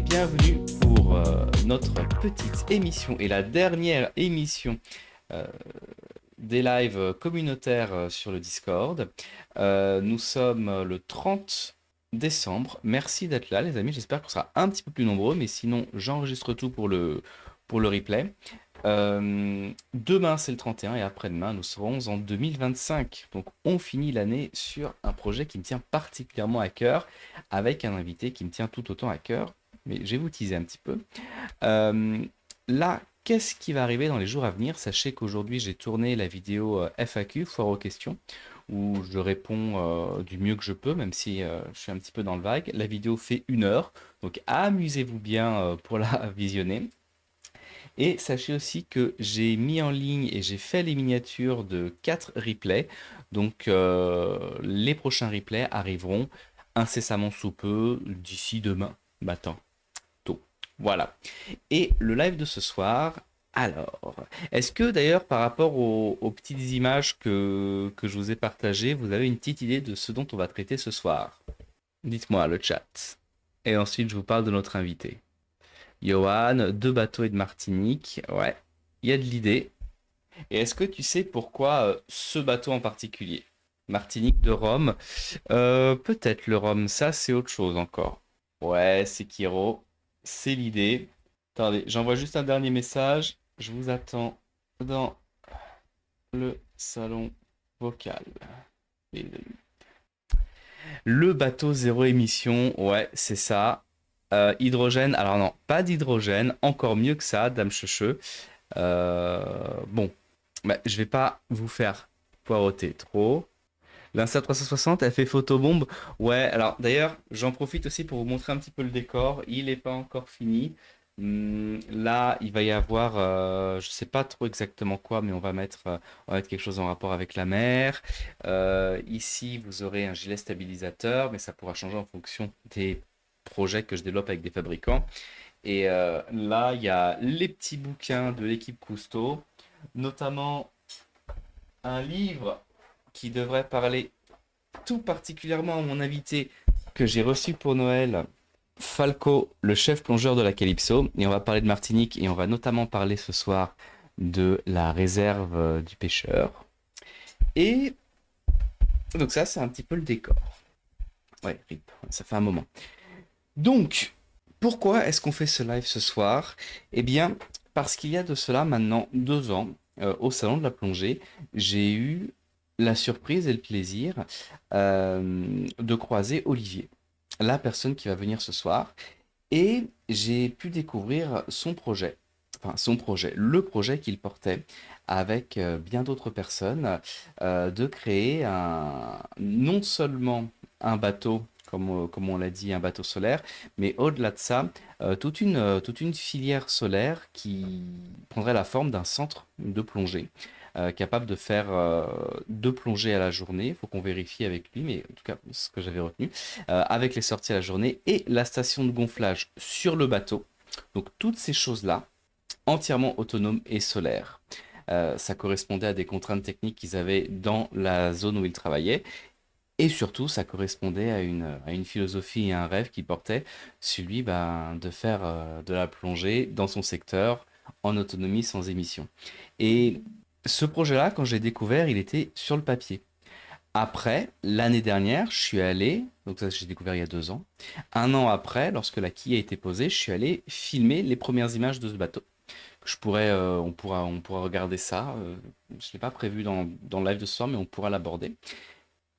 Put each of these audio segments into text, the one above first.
bienvenue pour notre petite émission et la dernière émission euh, des lives communautaires sur le Discord. Nous sommes le 30 décembre. Merci d'être là les amis, j'espère qu'on sera un petit peu plus nombreux, mais sinon j'enregistre tout pour le replay. Demain c'est le 31 et après-demain nous serons en 2025. Donc on finit l'année sur un projet qui me tient particulièrement à cœur, avec un invité qui me tient tout autant à cœur, mais je vais vous teaser un petit peu. Euh, Là, qu'est-ce qui va arriver dans les jours à venir? Sachez qu'aujourd'hui j'ai tourné la vidéo FAQ, foire aux questions, où je réponds du mieux que je peux, même si je suis un petit peu dans le vague. La vidéo fait 1 heure, donc amusez-vous bien pour la visionner. Et sachez aussi que j'ai mis en ligne et j'ai fait les miniatures de 4 replays. Donc les prochains replays arriveront incessamment sous peu, d'ici demain matin, tôt. Voilà. Et le live de ce soir, alors, est-ce que d'ailleurs par rapport aux petites images que je vous ai partagées, vous avez une petite idée de ce dont on va traiter ce soir? Dites-moi le chat. Et ensuite je vous parle de notre invité. Johan, 2 bateaux et de Martinique. Ouais, il y a de l'idée. Et est-ce que tu sais pourquoi ce bateau en particulier? Martinique de Rome. Peut-être le Rhum, ça c'est autre chose encore. Ouais, c'est Kiro. C'est l'idée. Attendez, j'envoie juste un dernier message. Je vous attends dans le salon vocal. Les amis. Le bateau zéro émission, ouais, c'est ça. Hydrogène, alors non, pas d'hydrogène, encore mieux que ça, Dame Checheux. Bon, bah, je vais pas vous faire poireauter trop. L'Insta 360, elle fait photobombe. Ouais, alors d'ailleurs, j'en profite aussi pour vous montrer un petit peu le décor. Il n'est pas encore fini. Là, il va y avoir, je sais pas trop exactement quoi, mais on va mettre quelque chose en rapport avec la mer. Ici, vous aurez un gilet stabilisateur, mais ça pourra changer en fonction des projets que je développe avec des fabricants. Et là, il y a les petits bouquins de l'équipe Cousteau, notamment un livre qui devrait parler tout particulièrement à mon invité que j'ai reçu pour Noël, Falco, le chef plongeur de la Calypso. Et on va parler de Martinique et on va notamment parler ce soir de la réserve du pêcheur. Et donc ça, c'est un petit peu le décor. Ouais, rip, ça fait un moment. Donc, pourquoi est-ce qu'on fait ce live ce soir? Eh bien, parce qu'il y a de cela maintenant 2 ans, au salon de la plongée, j'ai eu la surprise et le plaisir de croiser Olivier, la personne qui va venir ce soir, et j'ai pu découvrir son projet, enfin son projet, le projet qu'il portait avec bien d'autres personnes, de créer non seulement un bateau, comme on l'a dit, un bateau solaire, mais au-delà de ça, toute une filière solaire qui prendrait la forme d'un centre de plongée, capable de faire 2 plongées à la journée. Il faut qu'on vérifie avec lui, mais en tout cas, ce que j'avais retenu, avec les sorties à la journée et la station de gonflage sur le bateau. Donc toutes ces choses-là, entièrement autonomes et solaires. Ça correspondait à des contraintes techniques qu'ils avaient dans la zone où ils travaillaient. Et surtout, ça correspondait à une philosophie et un rêve qu'il portait, celui de faire de la plongée dans son secteur en autonomie sans émission. Et ce projet-là, quand j'ai découvert, il était sur le papier. Après, l'année dernière, je suis allé, donc ça j'ai découvert il y a 2 ans, un an après, lorsque la quille a été posée, je suis allé filmer les premières images de ce bateau. On pourra regarder ça. Je ne l'ai pas prévu dans le live de ce soir, mais on pourra l'aborder.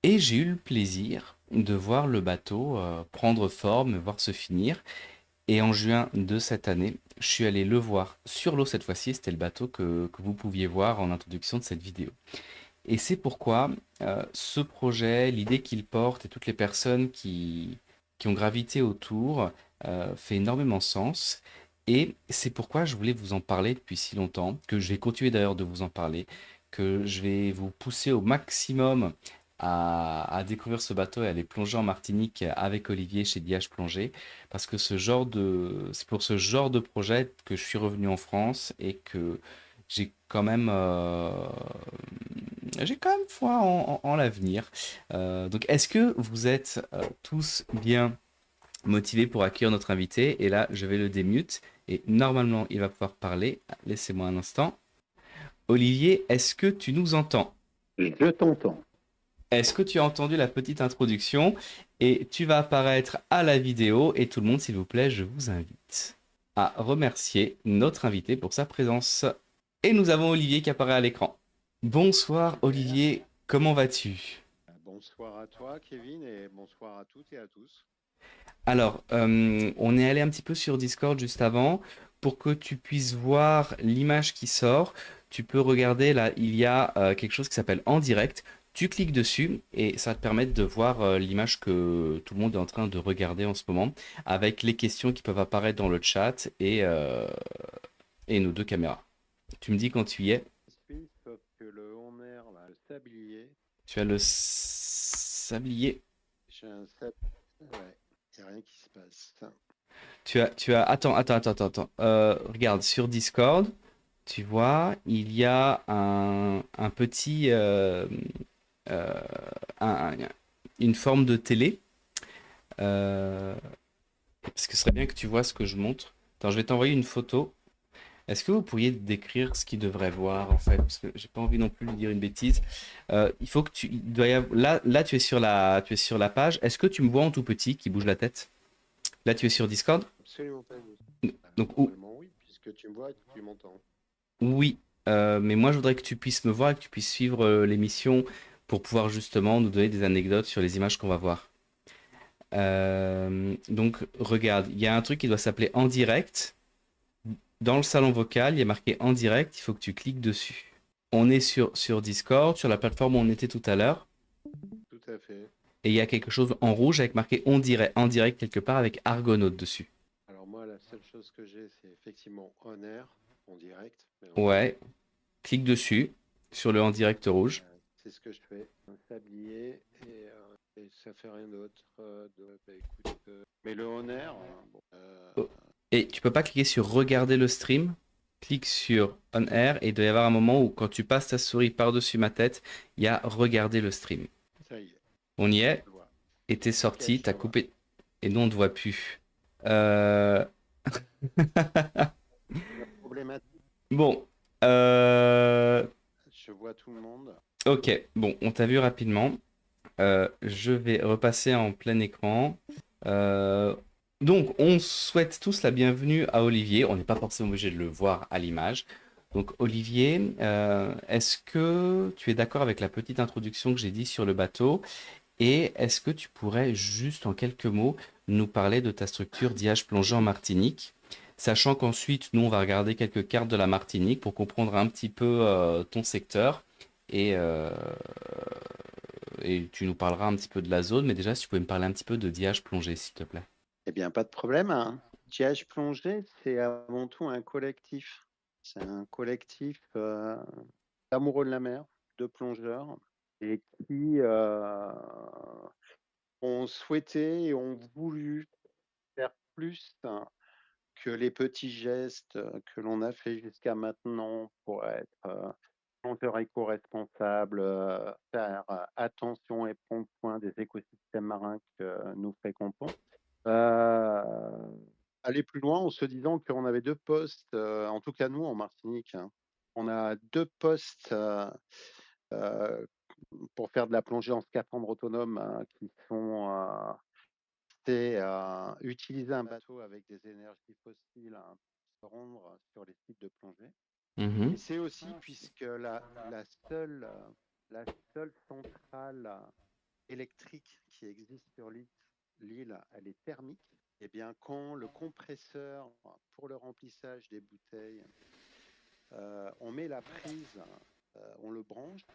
Et j'ai eu le plaisir de voir le bateau prendre forme, voir se finir. Et en juin de cette année, je suis allé le voir sur l'eau cette fois-ci. C'était le bateau que vous pouviez voir en introduction de cette vidéo. Et c'est pourquoi ce projet, l'idée qu'il porte et toutes les personnes qui ont gravité autour fait énormément sens. Et c'est pourquoi je voulais vous en parler depuis si longtemps, que je vais continuer d'ailleurs de vous en parler, que je vais vous pousser au maximum à découvrir ce bateau et à aller plonger en Martinique avec Olivier chez DH Plongée, parce que c'est pour ce genre de projet que je suis revenu en France et que j'ai quand même, j'ai quand même foi en l'avenir. Donc, est-ce que vous êtes tous bien motivé pour accueillir notre invité. Et là, je vais le démute. Et normalement, il va pouvoir parler. Laissez-moi un instant. Olivier, est-ce que tu nous entends? Je t'entends. Est-ce que tu as entendu la petite introduction? Et tu vas apparaître à la vidéo. Et tout le monde, s'il vous plaît, je vous invite à remercier notre invité pour sa présence. Et nous avons Olivier qui apparaît à l'écran. Bonsoir Super. Olivier, comment vas-tu? Bonsoir à toi, Kevin, et bonsoir à toutes et à tous. Alors, on est allé un petit peu sur Discord juste avant. Pour que tu puisses voir l'image qui sort, tu peux regarder là, il y a quelque chose qui s'appelle en direct. Tu cliques dessus et ça va te permettre de voir l'image que tout le monde est en train de regarder en ce moment, avec les questions qui peuvent apparaître dans le chat et nos deux caméras. Tu me dis quand tu y es. Suis, sauf que le on air, là, le sablier, Tu as le sablier. j'ai un sab... Ouais, il n'y a rien qui se passe. Attends. Regarde, sur Discord, tu vois, il y a un petit, euh, un- un- une forme de télé. euh, Parce que ce serait bien que tu vois ce que je montre. Attends, je vais t'envoyer une photo. Est-ce que vous pourriez décrire ce qu'il devrait voir en fait? Parce que j'ai pas envie non plus de dire une bêtise. Il faut que tu, il doit y avoir- là, tu es sur la page. Est-ce que tu me vois en tout petit qui bouge la tête? Là, tu es sur Discord? Absolument pas. Donc, Normalement, oui, puisque tu me vois et que tu m'entends. oui, mais moi je voudrais que tu puisses me voir et que tu puisses suivre l'émission pour pouvoir justement nous donner des anecdotes sur les images qu'on va voir. Donc regarde, il y a un truc qui doit s'appeler en direct. Dans le salon vocal, il y a marqué en direct, il faut que tu cliques dessus. On est sur Discord, sur la plateforme où on était tout à l'heure, Tout à fait. et il y a quelque chose en rouge avec marqué en direct quelque part avec Argonaute dessus. Alors moi, la seule chose que j'ai, c'est effectivement on air, en direct, mais en direct. Ouais, clique dessus, sur le en direct rouge. C'est ce que je fais. Un sablier et ça fait rien d'autre. Bah, écoute, mais le on air, bon, Et tu peux pas cliquer sur regarder le stream. Clique sur on air et il doit y avoir un moment où quand tu passes ta souris par-dessus ma tête, il y a regarder le stream. ça y est, On y je est le vois. et t'es Ok, sorti, je t'as te vois. coupé et nous on te voit plus. Euh, La problématique, Bon, euh, je vois tout le monde. ok, bon, on t'a vu rapidement. Je vais repasser en plein écran. Euh, donc, on souhaite tous la bienvenue à Olivier. On n'est pas forcément obligé de le voir à l'image. Donc, Olivier, est-ce que tu es d'accord avec la petite introduction que j'ai dit sur le bateau? Et est-ce que tu pourrais juste en quelques mots nous parler de ta structure d'IH plongée en Martinique? Sachant qu'ensuite, nous, on va regarder quelques cartes de la Martinique pour comprendre un petit peu ton secteur. Et, euh, et tu nous parleras un petit peu de la zone, mais déjà, si tu pouvais me parler un petit peu de d'IH plongée, s'il te plaît. Eh bien, pas de problème, hein. GH Plongée, c'est avant tout un collectif. C'est un collectif d'amoureux de la mer, de plongeurs, et qui ont souhaité et ont voulu faire plus que les petits gestes que l'on a fait jusqu'à maintenant pour être plongeur éco-responsable, faire attention et prendre soin des écosystèmes marins que nous fréquentons. Euh, Aller plus loin en se disant qu'on avait deux postes, en tout cas nous en Martinique, hein. On a deux postes euh, pour faire de la plongée en scaphandre autonome qui sont c'est utiliser un bateau avec des énergies fossiles pour se rendre sur les sites de plongée. Et Mhm, c'est aussi puisque la seule centrale électrique qui existe sur l'île, elle est thermique. Eh bien, quand le compresseur pour le remplissage des bouteilles, on met la prise, on le branche,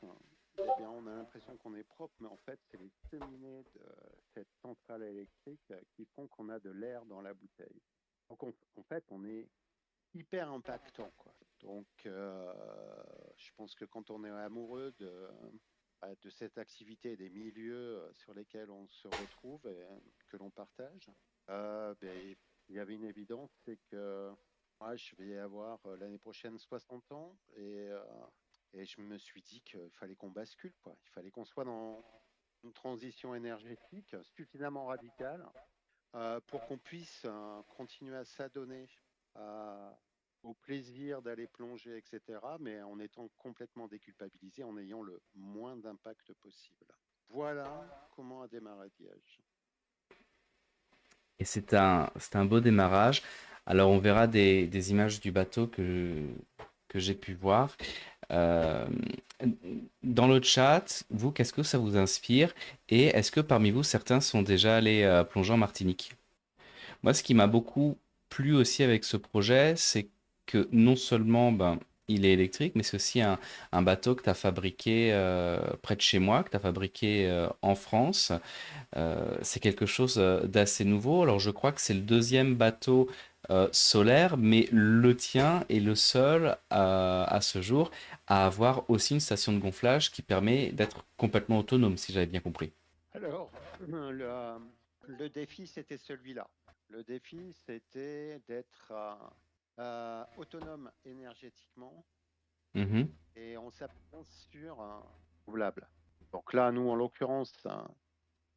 eh bien, on a l'impression qu'on est propre, mais en fait, c'est les cheminées de cette centrale électrique qui font qu'on a de l'air dans la bouteille. Donc, en fait, on est hyper impactant, quoi. Donc, je pense que quand on est amoureux de cette activité et des milieux sur lesquels on se retrouve et que l'on partage, ben, il y avait une évidence, c'est que moi, je vais avoir l'année prochaine 60 ans et je me suis dit qu'il fallait qu'on bascule, quoi. Il fallait qu'on soit dans une transition énergétique suffisamment radicale pour qu'on puisse continuer à s'adonner à- au plaisir d'aller plonger, etc., mais en étant complètement déculpabilisé, en ayant le moins d'impact possible. Voilà comment a démarré Diège. Et c'est un beau démarrage. Alors on verra des images du bateau que j'ai pu voir. Euh, Dans le chat, vous, qu'est-ce que ça vous inspire? Et est-ce que parmi vous, certains sont déjà allés plonger en Martinique? Moi, ce qui m'a beaucoup plu aussi avec ce projet, c'est que non seulement ben, il est électrique, mais c'est aussi un bateau que tu as fabriqué près de chez moi, que tu as fabriqué en France. C'est quelque chose d'assez nouveau. Alors, je crois que c'est le deuxième bateau solaire, mais le tien est le seul à ce jour à avoir aussi une station de gonflage qui permet d'être complètement autonome, si j'avais bien compris. Alors, le défi, c'était celui-là. Le défi, c'était d'être autonome énergétiquement Mhm, et en s'appuyant sur un renouvelable. Donc là, nous, en l'occurrence,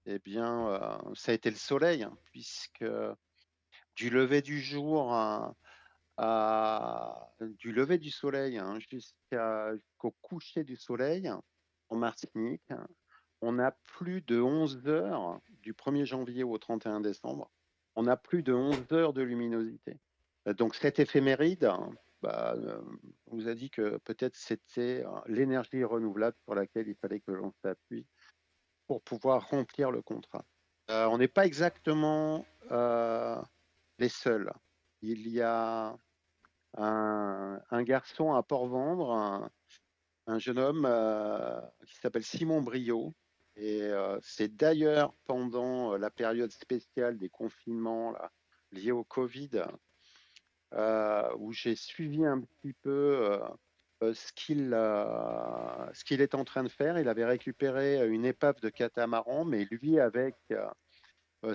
eh bien, ça a été le soleil, hein, puisque du lever du jour du lever du soleil jusqu'au coucher du soleil en Martinique, on a plus de 11 heures du 1er janvier au 31 décembre. On a plus de 11 heures de luminosité. Donc cette éphéméride, bah, on vous a dit que peut-être c'était l'énergie renouvelable sur laquelle il fallait que l'on s'appuie pour pouvoir remplir le contrat. On n'est pas exactement les seuls. Il y a un garçon à Port-Vendre, un jeune homme qui s'appelle Simon Brio. Et c'est d'ailleurs pendant la période spéciale des confinements là, liés au Covid où j'ai suivi un petit peu ce qu'il est en train de faire. Il avait récupéré une épave de catamaran, mais lui, avec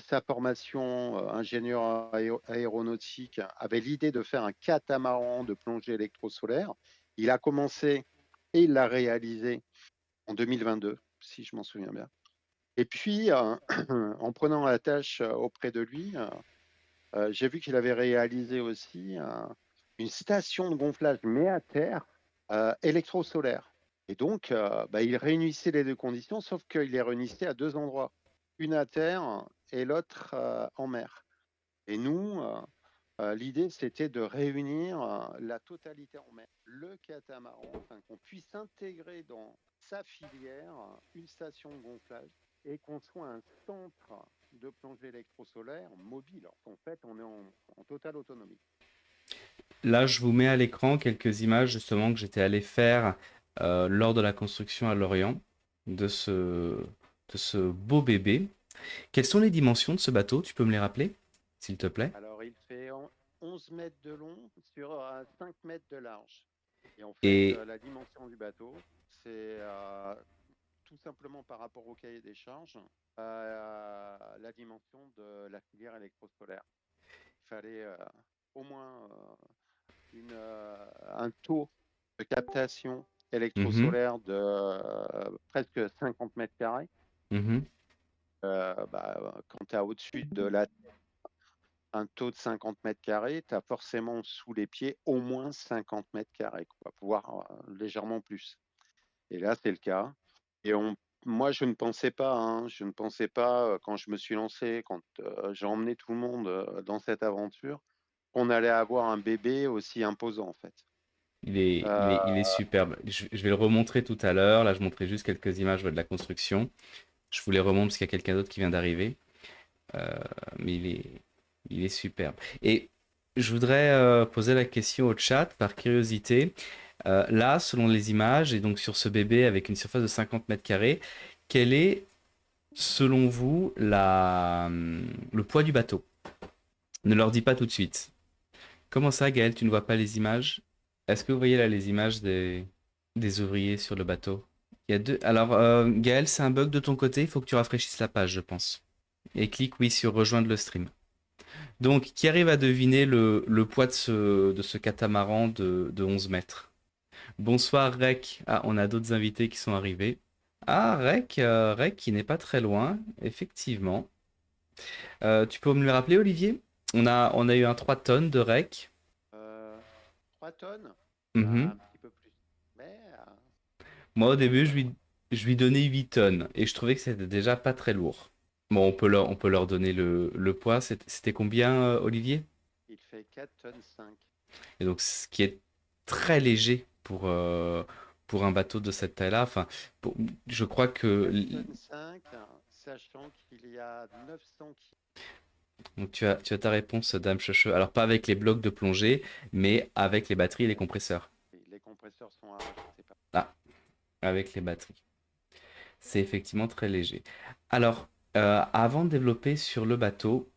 sa formation ingénieur aéronautique, avait l'idée de faire un catamaran de plongée électrosolaire. Il a commencé et il l'a réalisé en 2022, si je m'en souviens bien. Et puis, en prenant la tâche auprès de lui, j'ai vu qu'il avait réalisé aussi une station de gonflage, mais à terre, électrosolaire. Et donc, bah, il réunissait les deux conditions, sauf qu'il les réunissait à deux endroits, une à terre et l'autre en mer. Et nous, l'idée, c'était de réunir la totalité en mer, le catamaran, afin qu'on puisse intégrer dans sa filière une station de gonflage et qu'on soit un centre de plongée électrosolaire mobile. En fait, on est en totale autonomie. là, je vous mets à l'écran quelques images justement que j'étais allé faire lors de la construction à Lorient de de ce beau bébé. Quelles sont les dimensions de ce bateau? Tu peux me les rappeler, s'il te plaît? Alors, il fait 11 mètres de long sur 5 mètres de large. Et en fait, Et la dimension du bateau, c'est tout simplement par rapport au cahier des charges, la dimension de la filière électrosolaire. Il fallait au moins un taux de captation mhm, électrosolaire de presque 50 mètres carrés. mhm. Quand tu as au-dessus de un taux de 50 mètres carrés, tu as forcément sous les pieds au moins 50 mètres carrés, quoi, voire légèrement plus. Et là, c'est le cas. Et moi, je ne pensais pas, hein, je ne pensais pas quand je me suis lancé, quand j'ai emmené tout le monde dans cette aventure, qu'on allait avoir un bébé aussi imposant, en fait. Il est Euh, superbe. Je vais le remontrer tout à l'heure. Là, je montrais juste quelques images ouais, de la construction. Je vous les remontre parce qu'il y a quelqu'un d'autre qui vient d'arriver. Euh, mais il est superbe. Et je voudrais poser la question au chat par curiosité. Là, selon les images, et donc sur ce bébé avec une surface de 50 mètres carrés, quel est, selon vous, le poids du bateau? Ne leur dis pas tout de suite. Comment ça, Gaël, tu ne vois pas les images? Est-ce que vous voyez là les images des ouvriers sur le bateau? Il y a deux. Alors, Gaël, c'est un bug de ton côté, il faut que tu rafraîchisses la page, je pense. Et clique, oui, sur rejoindre le stream. Donc, qui arrive à deviner le poids de ce catamaran de 11 mètres? Bonsoir, Rec. Ah, on a d'autres invités qui sont arrivés. Ah, Rec qui n'est pas très loin, effectivement. Tu peux me le rappeler, Olivier? On a eu un 3 tonnes de rec. 3 tonnes, Mhm. un petit peu plus. Mais Moi, au on début, va- je lui donnais 8 tonnes et je trouvais que c'était déjà pas très lourd. Bon, on peut leur donner le poids. C'était combien, Olivier? il fait 4 tonnes 5. Et donc, ce qui est très léger pour un bateau de cette taille-là. Enfin, pour- je crois que 4 tonnes 5, sachant qu'il y a 900 kg. donc tu as ta réponse, Dame Checheux. Alors, pas avec les blocs de plongée, mais avec les batteries et les compresseurs. Les compresseurs sont à rajouter. Ah, avec les batteries. C'est effectivement très léger. Alors, avant de développer sur le bateau,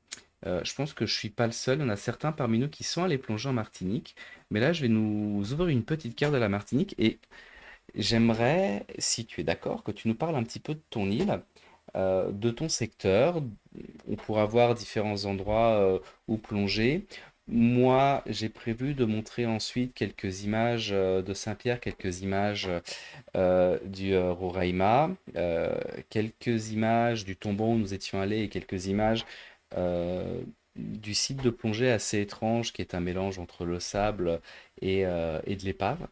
je pense que je suis pas le seul. On a certains parmi nous qui sont allés plonger en Martinique. Mais là, je vais nous ouvrir une petite carte de la Martinique et j'aimerais, si tu es d'accord, que tu nous parles un petit peu de ton île, de ton secteur. On pourra voir différents endroits où plonger. Moi, j'ai prévu de montrer ensuite quelques images de Saint-Pierre, quelques images du Roraima, quelques images du tombeau où nous étions allés et quelques images du site de plongée assez étrange qui est un mélange entre le sable et de l'épave.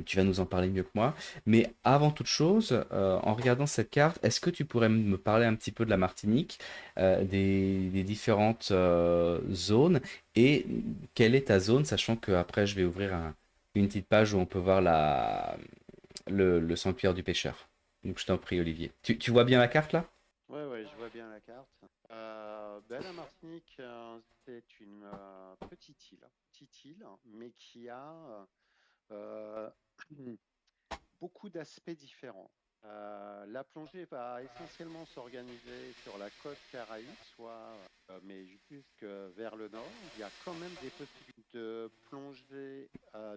Tu vas nous en parler mieux que moi. Mais avant toute chose, en regardant cette carte, est-ce que tu pourrais me parler un petit peu de la Martinique, des différentes zones et quelle est ta zone, sachant qu'après je vais ouvrir une petite page où on peut voir le sanctuaire du pêcheur. Donc je t'en prie, Olivier. Tu vois bien la carte là? Ouais, ouais, je vois bien la carte. La Martinique, c'est une petite île, mais qui a euh, beaucoup d'aspects différents. La plongée va essentiellement s'organiser sur la côte Caraïbe, mais jusque vers le nord. Il y a quand même des possibilités de plonger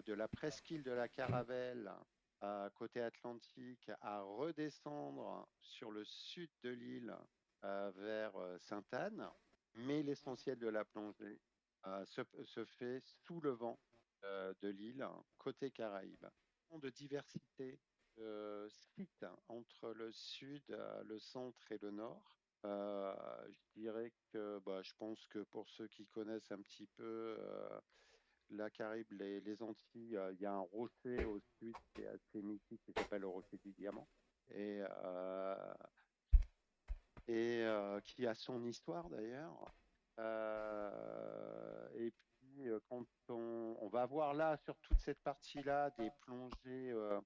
de la presqu'île de la Caravelle côté Atlantique à redescendre sur le sud de l'île vers Sainte-Anne. Mais l'essentiel de la plongée se fait sous le vent de l'île côté Caraïbe de diversité de sites entre le sud, le centre et le nord. Je dirais que je pense que pour ceux qui connaissent un petit peu la Caraïbe, les Antilles, il y a un rocher au sud qui est assez mythique qui s'appelle le rocher du Diamant et, euh, qui a son histoire d'ailleurs. Et puis, quand on va voir là, sur toute cette partie-là, des plongées euh,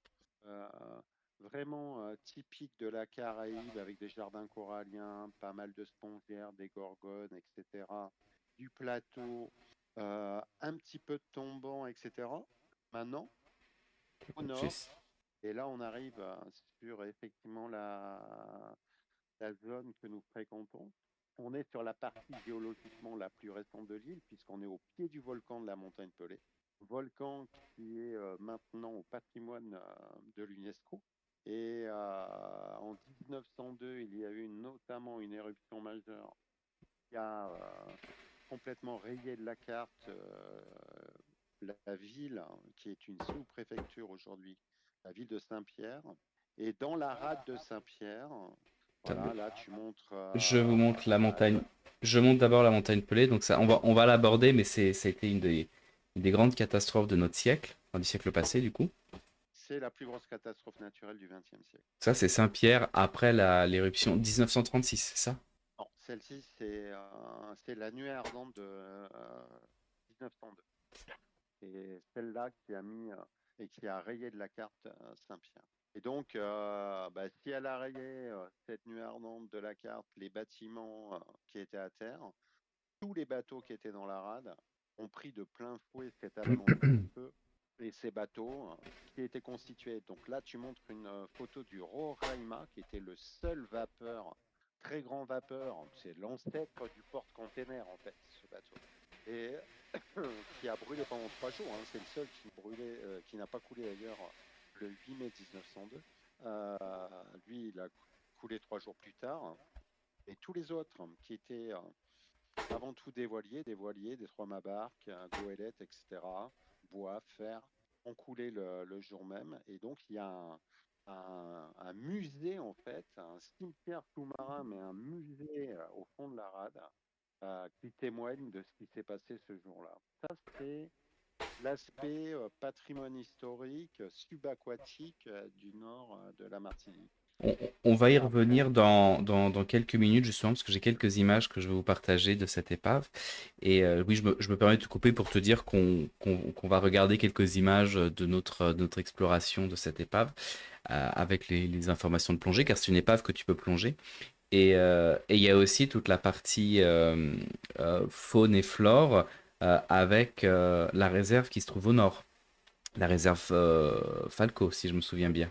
vraiment typiques de la Caraïbe, avec des jardins coralliens, pas mal de spongiaires, des gorgones, etc., du plateau, un petit peu de tombant, etc. Maintenant, au nord, Juste. et là, on arrive sur effectivement la zone que nous fréquentons. On est sur la partie géologiquement la plus récente de l'île, puisqu'on est au pied du volcan de la montagne Pelée. Volcan qui est maintenant au patrimoine de l'UNESCO. Et en 1902, il y a eu notamment une éruption majeure qui a complètement rayé de la carte la ville, qui est une sous-préfecture aujourd'hui, la ville de Saint-Pierre. Et dans la rade de Saint-Pierre, voilà, là tu montres Je vous montre la à montagne. Je monte d'abord la montagne Pelée. Donc ça, on va l'aborder, mais ça a été une des grandes catastrophes de notre siècle, enfin, du siècle passé du coup. c'est la plus grosse catastrophe naturelle du XXe siècle. Ça, c'est Saint-Pierre après l'éruption 1936, c'est ça? Non, celle-ci, c'est la nuée ardente de 1902. C'est celle-là qui a mis et qui a rayé de la carte Saint-Pierre. Et donc, si elle a rayé cette nuée ardente de la carte, les bâtiments qui étaient à terre, tous les bateaux qui étaient dans la rade ont pris de plein fouet cet élémentaire feu et ces bateaux qui étaient constitués. Donc là, tu montres une photo du Roraima, qui était le seul vapeur, très grand vapeur. C'est l'ancêtre du porte-container, en fait, ce bateau. Et qui a brûlé pendant 3 jours. Hein. C'est le seul qui brûlait, qui n'a pas coulé d'ailleurs le 8 mai 1902. Lui, il a coulé 3 jours plus tard. Et tous les autres qui étaient avant tout des voiliers, des trois-mâts barques, goélettes, etc., bois, fer, ont coulé le jour même. Et donc, il y a un musée, en fait, un cimetière sous-marin, mais un musée au fond de la rade qui témoigne de ce qui s'est passé ce jour-là. Ça, c'est l'aspect patrimoine historique subaquatique du nord de la Martinique. On, on va y Après, revenir dans quelques minutes, justement, parce que j'ai quelques images que je vais vous partager de cette épave. Et oui, je me permets de te couper pour te dire qu'on va regarder quelques images de notre exploration de cette épave avec les informations de plongée, car c'est une épave que tu peux plonger. Et il y a aussi toute la partie faune et flore avec la réserve qui se trouve au nord, la réserve Falco, si je me souviens bien.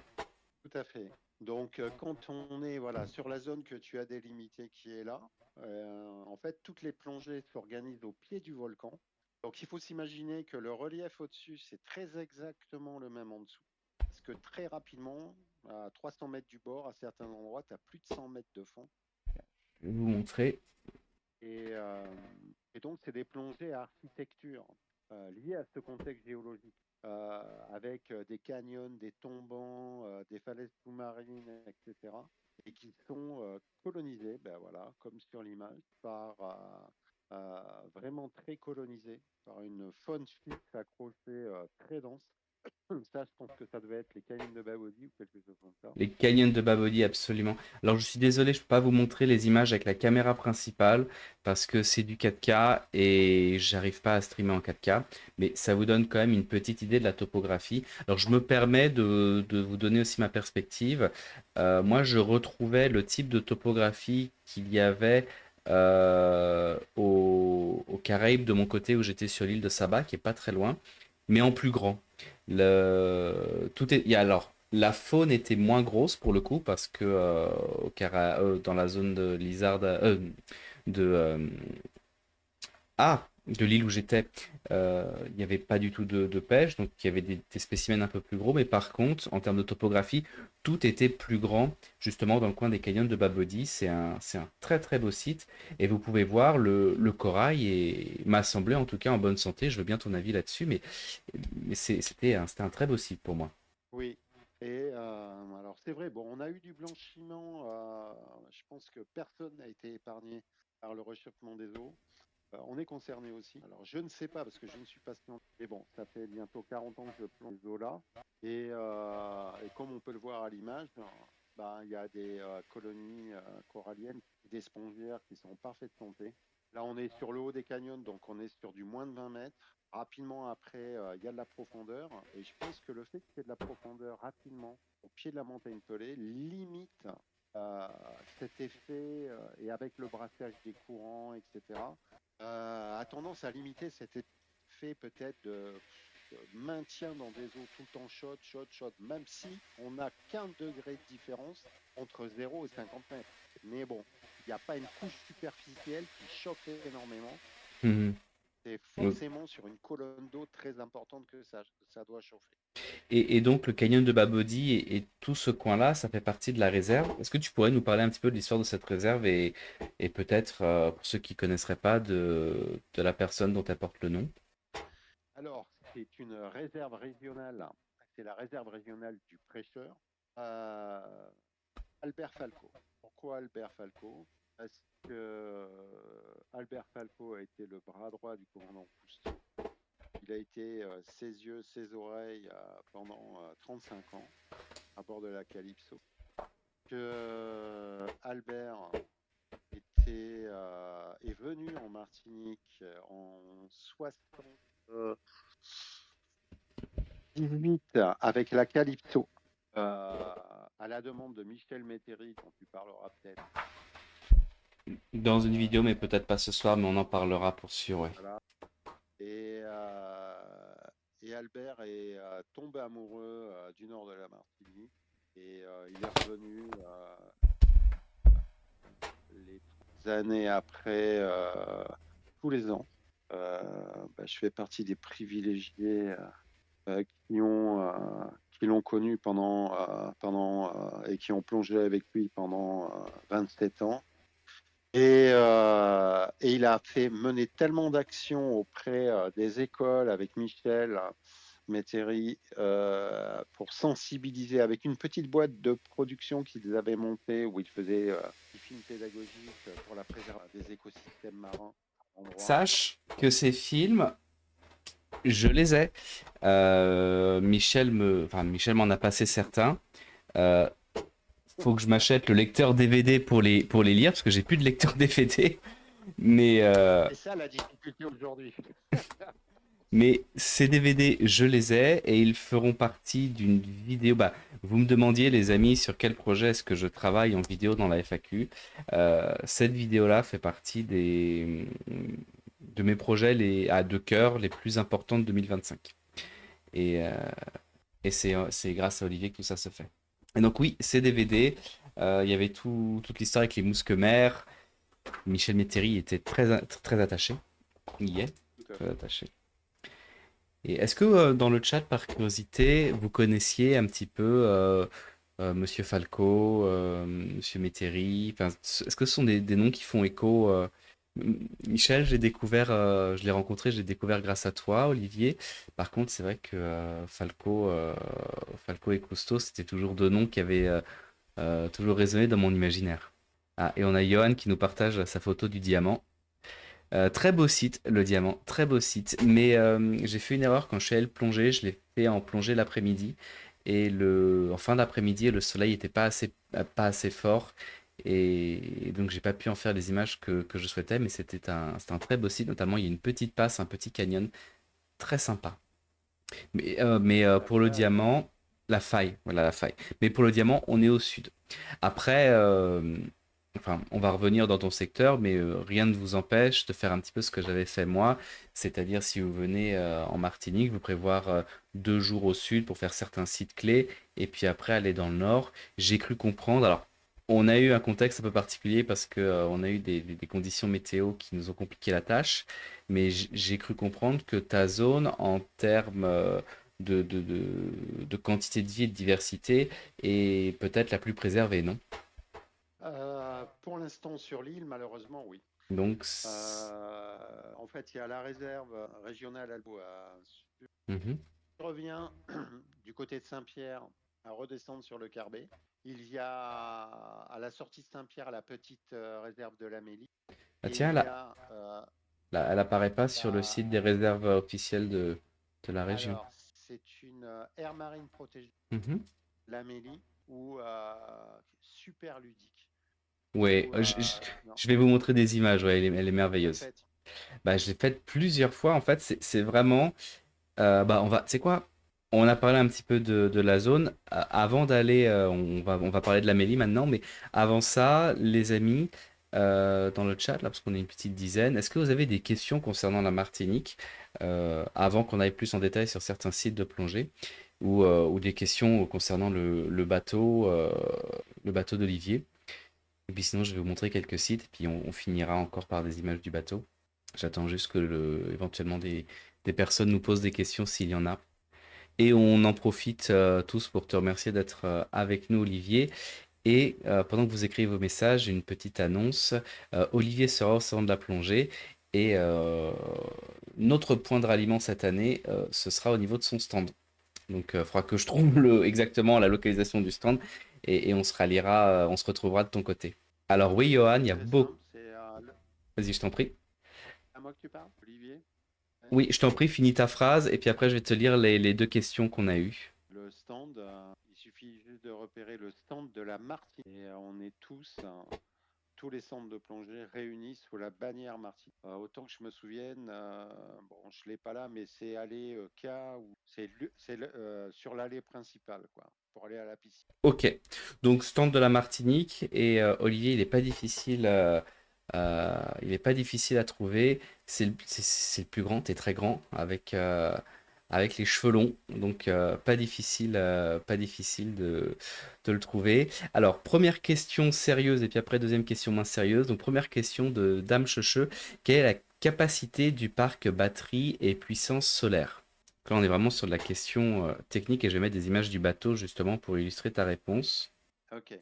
tout à fait. Donc, quand on est voilà, sur la zone que tu as délimitée qui est là, en fait, toutes les plongées s'organisent au pied du volcan. Donc, il faut s'imaginer que le relief au-dessus, c'est très exactement le même en dessous. Parce que très rapidement, à 300 mètres du bord, à certains endroits, tu as plus de 100 mètres de fond. Je vais vous montrer. Et, euh, et donc, c'est des plongées à architecture liées à ce contexte géologique, avec des canyons, des tombants, des falaises sous-marines, etc. Et qui sont colonisés, ben voilà, comme sur l'image, par vraiment très colonisés, par une faune fixe accrochée très dense. Ça, je pense que ça devait être les canyons de Babodi ou quelque chose comme ça. Les canyons de Babodi, absolument. Alors, je suis désolé, je ne peux pas vous montrer les images avec la caméra principale parce que c'est du 4K et j'arrive pas à streamer en 4K. Mais ça vous donne quand même une petite idée de la topographie. Alors, je me permets de vous donner aussi ma perspective. Moi, je retrouvais le type de topographie qu'il y avait aux Caraïbes de mon côté où j'étais sur l'île de Saba, qui est pas très loin, mais en plus grand. Il y a alors la faune était moins grosse pour le coup parce que dans la zone de Lizard de de l'île où j'étais, il n'y avait pas du tout de pêche, donc il y avait des spécimens un peu plus gros, mais par contre, en termes de topographie, tout était plus grand, justement dans le coin des canyons de Babodi. C'est un très très beau site, et vous pouvez voir le corail, et m'a semblé en tout cas en bonne santé. Je veux bien ton avis là-dessus, mais c'était un très beau site pour moi. Oui. Et alors c'est vrai, bon, on a eu du blanchiment. Je pense que personne n'a été épargné par le réchauffement des eaux. On est concerné aussi. Alors je ne sais pas parce que je ne suis pas scientifique. Mais bon, ça fait bientôt 40 ans que je plonge ces eaux-là. Et comme on peut le voir à l'image, ben, il y a des colonies coralliennes, des spongiaires qui sont en parfaite santé. Là, on est sur le haut des canyons, donc on est sur du moins de 20 mètres. Rapidement après, il y a de la profondeur. Et je pense que le fait qu'il y ait de la profondeur rapidement au pied de la montagne pelée limite euh, cet effet, et avec le brassage des courants, etc., a tendance à limiter cet effet peut-être de maintien dans des eaux tout le temps chaudes, chaudes, chaudes, même si on n'a qu'un degré de différence entre 0 et 50 mètres. Mais bon, il n'y a pas une couche superficielle qui chauffe énormément. Mhm. C'est forcément sur une colonne d'eau très importante que ça doit chauffer. Et donc le canyon de Babodi et tout ce coin-là, ça fait partie de la réserve. Est-ce que tu pourrais nous parler un petit peu de l'histoire de cette réserve et peut-être, pour ceux qui ne connaisseraient pas, de la personne dont elle porte le nom? Alors, c'est une réserve régionale, c'est la réserve régionale du prêcheur. Euh, Albert Falco. Pourquoi Albert Falco? Parce que Albert Falco a été le bras droit du commandant Cousteau. Il a été ses yeux, ses oreilles pendant 35 ans à bord de la Calypso. Que Albert est venu en Martinique en 78 avec la Calypso, à la demande de Michel Métairie, dont tu parleras peut-être. Dans une vidéo, mais peut-être pas ce soir, mais on en parlera pour sûr, ouais. Voilà. Et, euh, et Albert est tombé amoureux du nord de la Martinique et il est revenu les 3 années après, tous les ans. Bah, je fais partie des privilégiés qui qui l'ont connu et qui ont plongé avec lui pendant 27 ans. Et il a fait mener tellement d'actions auprès des écoles avec Michel Métairie pour pour sensibiliser avec une petite boîte de production qu'ils avaient montée où ils faisaient des films pédagogiques pour la préservation des écosystèmes marins à l'endroit. Sache que ces films, je les ai. Michel m'en a passé certains. Euh, Faut que je m'achète le lecteur DVD pour les lire parce que j'ai plus de lecteur DVD. Mais, euh, C'est ça la difficulté aujourd'hui. mais ces DVD, je les ai et ils feront partie d'une vidéo. Bah, vous me demandiez, les amis, sur quel projet est-ce que je travaille en vidéo dans la FAQ. Cette vidéo-là fait partie de mes projets à deux cœurs les plus importants de 2025. Et, euh, et c'est grâce à Olivier que tout ça se fait. Et donc oui, ces DVD, il y avait toute l'histoire avec les mousquetaires. Michel Métairie était très attaché. Il y est Tout à très fait. attaché. Et est-ce que dans le chat, par curiosité, vous connaissiez un petit peu Monsieur Falco, Monsieur Métairie? Enfin, est-ce que ce sont des noms qui font écho Michel, je l'ai rencontré, j'ai découvert grâce à toi, Olivier. Par contre, c'est vrai que Falco et Cousteau, c'était toujours deux noms qui avaient toujours résonné dans mon imaginaire. Ah, et on a Johan qui nous partage sa photo du diamant. Très beau site, le diamant, très beau site. Mais j'ai fait une erreur quand je suis allé le plonger. Je l'ai fait en plongée l'après-midi. En fin d'après-midi, le soleil n'était pas assez fort. Et donc, j'ai pas pu en faire les images que je souhaitais. Mais c'était un très beau site. Notamment, il y a une petite passe, un petit canyon très sympa. Tout à Pour le fait. diamant, la faille, voilà la faille. Mais pour le diamant, on est au sud. Après, enfin, on va revenir dans ton secteur, mais rien ne vous empêche de faire un petit peu ce que j'avais fait moi, c'est-à-dire si vous venez en Martinique, vous prévoir 2 jours au sud pour faire certains sites clés, et puis après aller dans le nord. J'ai cru comprendre, alors on a eu un contexte un peu particulier parce que on a eu des conditions météo qui nous ont compliqué la tâche, mais j'ai cru comprendre que ta zone, en termes de quantité de vie et de diversité, est peut-être la plus préservée, non? Pour l'instant, sur l'île, malheureusement, oui. Donc, En fait, il y a la réserve régionale mhm. je reviens du côté de Saint-Pierre à redescendre sur le Carbet. Il y a à la sortie de Saint-Pierre la petite réserve de l'Amélie. Ah Et tiens, il y a elle apparaît pas sur le la... site des réserves officielles de la région. Alors, c'est une aire marine protégée, Mhm. l'Amélie, ou super ludique. Ouais, Où, non, je vais vous montrer des images, ouais, elle est tu l'as merveilleuse. faite. Bah, je l'ai faite plusieurs fois, en fait, c'est vraiment, bah, c'est quoi? On a parlé un petit peu de la zone. Avant d'aller, on va parler de l'Amélie maintenant, mais avant ça, les amis, dans le chat, là, parce qu'on est une petite dizaine, est-ce que vous avez des questions concernant la Martinique, avant qu'on aille plus en détail sur certains sites de plongée, ou des questions concernant le bateau d'Olivier? Et puis sinon, je vais vous montrer quelques sites, et puis on finira encore par des images du bateau. J'attends juste que éventuellement des personnes nous posent des questions s'il y en a. Et on en profite tous pour te remercier d'être avec nous, Olivier. Et pendant que vous écrivez vos messages, une petite annonce. Olivier sera au salon de la plongée. Et notre point de ralliement cette année, ce sera au niveau de son stand. Donc, il faudra que je trouve exactement la localisation du stand. Et on se ralliera, on se retrouvera de ton côté. Alors oui, Johan, il y a Très beaucoup... simple, c'est Vas-y, je t'en prie. à moi que tu parles, Olivier. Ouais. Oui, je t'en prie, finis ta phrase. Et puis après, je vais te lire les deux questions qu'on a eues. Le stand, il suffit juste de repérer le stand de la Martinique. Et on est tous les centres de plongée réunis sous la bannière Martinique. Autant que je me souvienne, bon, je l'ai pas là, mais c'est allée K ou c'est sur l'allée principale, quoi, pour aller à la piscine. Ok, donc stand de la Martinique et Olivier, il est pas difficile à trouver. C'est le plus grand, t'es très grand avec les cheveux longs, donc pas difficile de le trouver. Alors première question sérieuse et puis après deuxième question moins sérieuse. Donc première question de Dame Checheux, quelle est la capacité du parc batterie et puissance solaire? Là, on est vraiment sur de la question technique et je vais mettre des images du bateau justement pour illustrer ta réponse. Ok.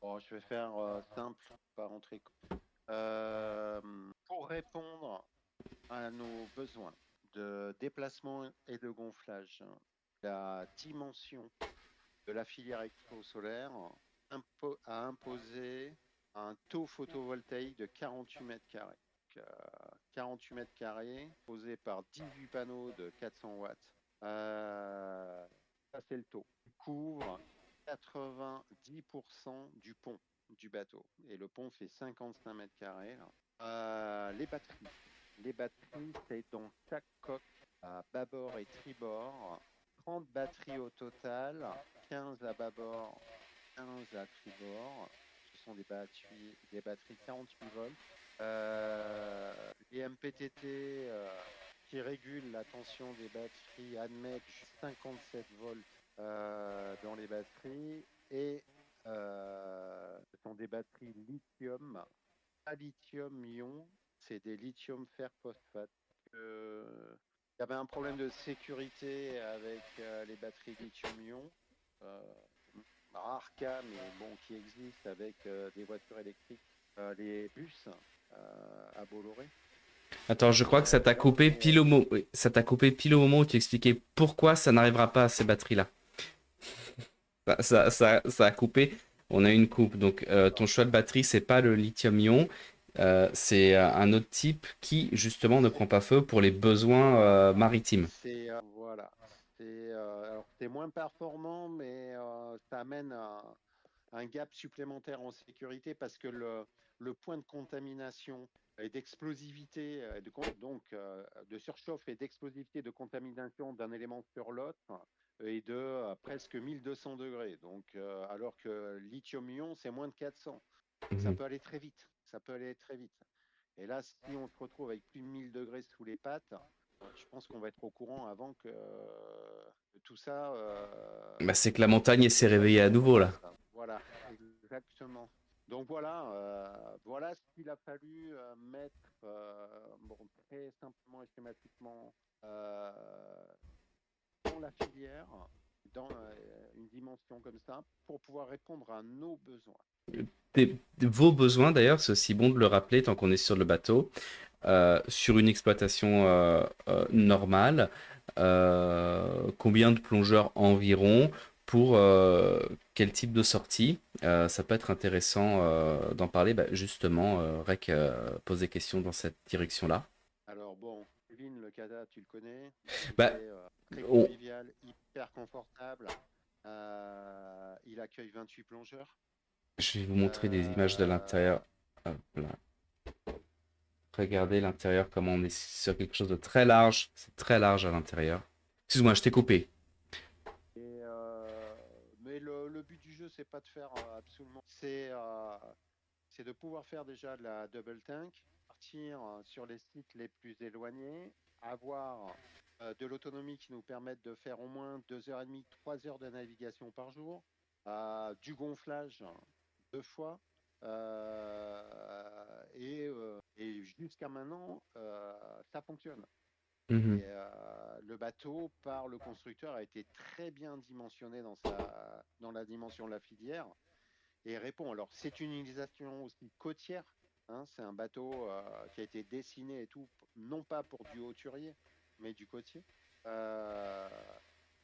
Bon, je vais faire simple, pas rentrer. Euh, pour répondre à nos besoins de déplacement et de gonflage, la dimension de la filière électro-solaire a imposé un taux photovoltaïque de 48 mètres carrés. 48 mètres carrés posés par 18 panneaux de 400 watts. Ça, c'est le taux. Il couvre 90% du pont du bateau. Et le pont fait 55 mètres carrés. Les batteries. Les batteries, c'est dans chaque coque, à bâbord et tribord. 30 batteries au total, 15 à bâbord, 15 à tribord. Ce sont des batteries 48 volts. Les MPTT qui régulent la tension des batteries admettent 57 volts dans les batteries et ce sont des batteries lithium, pas lithium-ion, c'est des lithium-fer phosphate. Il y avait un problème de sécurité avec les batteries lithium-ion, rare cas, mais bon, qui existe avec des voitures électriques, les bus à Bolloré. Attends, je crois que ça t'a coupé pile au moment. Oui, ça t'a coupé pile au moment où tu expliquais pourquoi ça n'arrivera pas à ces batteries-là. Ça a coupé. On a eu une coupe. Donc, ton choix de batterie, c'est pas le lithium-ion. C'est un autre type qui, justement, ne prend pas feu pour les besoins maritimes. C'est voilà. Alors, c'est moins performant, mais ça amène un gap supplémentaire en sécurité parce que le point de contamination et d'explosivité, de surchauffe et d'explosivité de contamination d'un élément sur l'autre est de presque 1200 degrés. Donc, alors que lithium-ion, c'est moins de 400. Ça Mhm. peut aller très vite. Ça peut aller très vite. Et là, si on se retrouve avec plus de 1000 degrés sous les pattes, je pense qu'on va être au courant avant que tout ça Bah, c'est que la montagne s'est soit réveillée mis à en nouveau, là. place. Voilà, exactement. Donc voilà, voilà ce qu'il a fallu mettre bon, très simplement et schématiquement euh, dans la filière, dans une dimension comme ça, pour pouvoir répondre à nos besoins. Vos besoins, d'ailleurs, c'est aussi bon de le rappeler tant qu'on est sur le bateau. Sur une exploitation normale, combien de plongeurs environ pour quel type de sortie. Ça peut être intéressant d'en parler. Bah, justement, Rec pose des questions dans cette direction-là. Alors bon, Kevin, le CADA, tu le connais, il Bah, est très on- convivial, hyper confortable. Il accueille 28 plongeurs. je vais vous montrer des images de Euh, l'intérieur. Hop là. Regardez l'intérieur, comment on est sur quelque chose de très large. C'est très large à l'intérieur. Excuse-moi, je t'ai coupé. mais le but du jeu, c'est pas de faire absolument. C'est de pouvoir faire déjà de la double tank, partir sur les sites les plus éloignés, avoir de l'autonomie qui nous permette de faire au moins 2h30, 3 heures de navigation par jour, du gonflage 2 fois. Et jusqu'à maintenant, ça fonctionne. Mhm. Et le bateau, par le constructeur, a été très bien dimensionné dans la dimension de la filière et répond. Alors, c'est une utilisation aussi côtière. Hein, c'est un bateau qui a été dessiné et tout, non pas pour du hauturier, mais du côtier. Euh,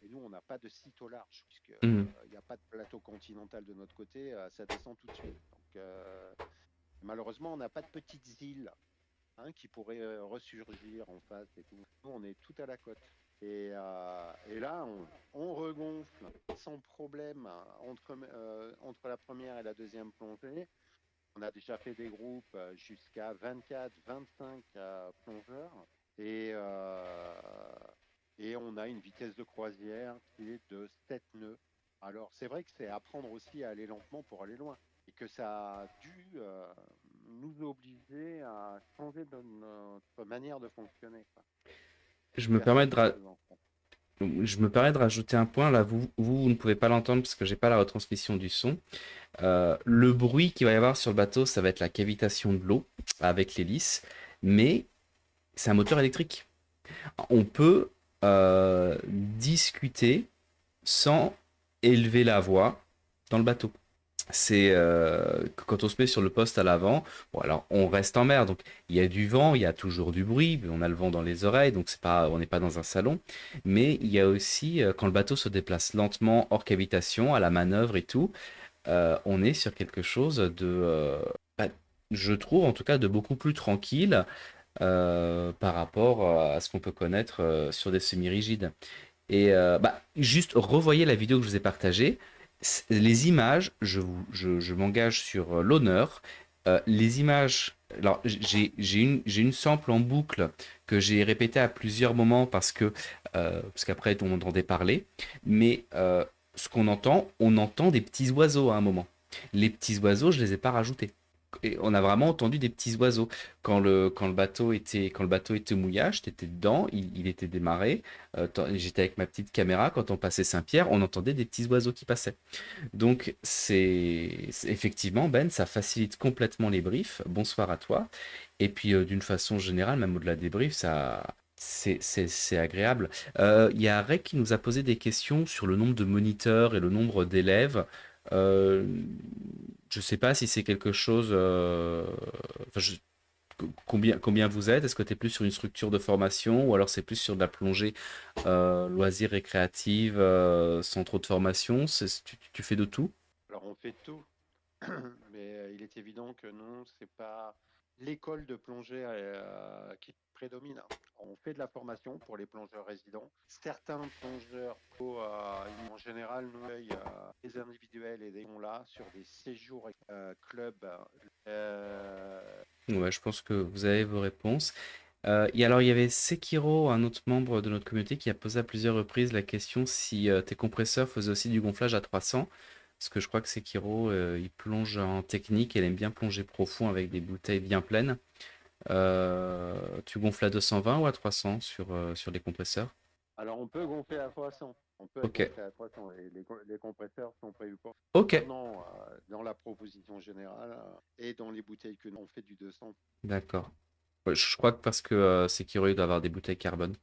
et nous, on n'a pas de site au large, puisqu'il Mhm. n'y a pas de plateau continental de notre côté, ça descend tout de suite. Donc, malheureusement, on n'a pas de petites îles qui pourrait ressurgir en face et tout. Nous, on est tout à la côte. Et là, on regonfle sans problème entre la première et la deuxième plongée. On a déjà fait des groupes jusqu'à 24, 25 plongeurs. Et on a une vitesse de croisière qui est de 7 nœuds. Alors, c'est vrai que c'est apprendre aussi à aller lentement pour aller loin. Et que ça a dû nous obliger à changer de notre manière de fonctionner, quoi. Je Et me faire permets ça de, tous les ans. Je me permets de rajouter un point. Là, vous ne pouvez pas l'entendre parce que j'ai pas la retransmission du son. Le bruit qu'il va y avoir sur le bateau, ça va être la cavitation de l'eau avec l'hélice, mais c'est un moteur électrique. On peut discuter sans élever la voix dans le bateau. c'est que quand on se met sur le poste à l'avant, bon alors on reste en mer, donc il y a du vent, il y a toujours du bruit, on a le vent dans les oreilles, donc c'est pas, on n'est pas dans un salon, mais il y a aussi quand le bateau se déplace lentement hors cavitation, à la manœuvre et tout, on est sur quelque chose bah, je trouve en tout cas de beaucoup plus tranquille par rapport à ce qu'on peut connaître sur des semi-rigides. Et bah, juste revoyez la vidéo que je vous ai partagée. Les images, je m'engage sur l'honneur. Les images, alors j'ai une sample en boucle que j'ai répétée à plusieurs moments parce qu'après on entendait parler. Mais ce qu'on entend, on entend des petits oiseaux à un moment. Les petits oiseaux, je les ai pas rajoutés. Et on a vraiment entendu des petits oiseaux. Quand le bateau était au mouillage, j'étais dedans, il était démarré. J'étais avec ma petite caméra. Quand on passait Saint-Pierre, on entendait des petits oiseaux qui passaient. Donc, effectivement, Ben, ça facilite complètement les briefs. Bonsoir à toi. Et puis, d'une façon générale, même au-delà des briefs, c'est agréable. Il y a Rek qui nous a posé des questions sur le nombre de moniteurs et le nombre d'élèves. Euh, je sais pas si c'est quelque chose. Enfin, combien vous êtes? Est-ce que tu es plus sur une structure de formation ou alors c'est plus sur de la plongée loisirs récréative sans trop de formation? Tu fais de tout? Alors on fait tout, mais il est évident que non, c'est pas l'école de plongée qui prédomine. On fait de la formation pour les plongeurs résidents. Certains plongeurs, en général, nous accueillent des individuels et des sont là sur des séjours clubs. Euh, Ouais, je pense que vous avez vos réponses. Alors, il y avait Sekiro, un autre membre de notre communauté, qui a posé à plusieurs reprises la question si tes compresseurs faisaient aussi du gonflage à 300. Parce que je crois que Sekiro, il plonge en technique, elle aime bien plonger profond avec des bouteilles bien pleines. Tu gonfles à 220 ou à 300 sur les compresseurs? alors on peut gonfler à 300. On peut Ok, gonfler à 300 et les compresseurs sont prévus pour. ok, Maintenant, dans la proposition générale et dans les bouteilles que nous on fait du 200. d'accord. Ouais, je crois que parce que Sekiro, il doit avoir des bouteilles carbone.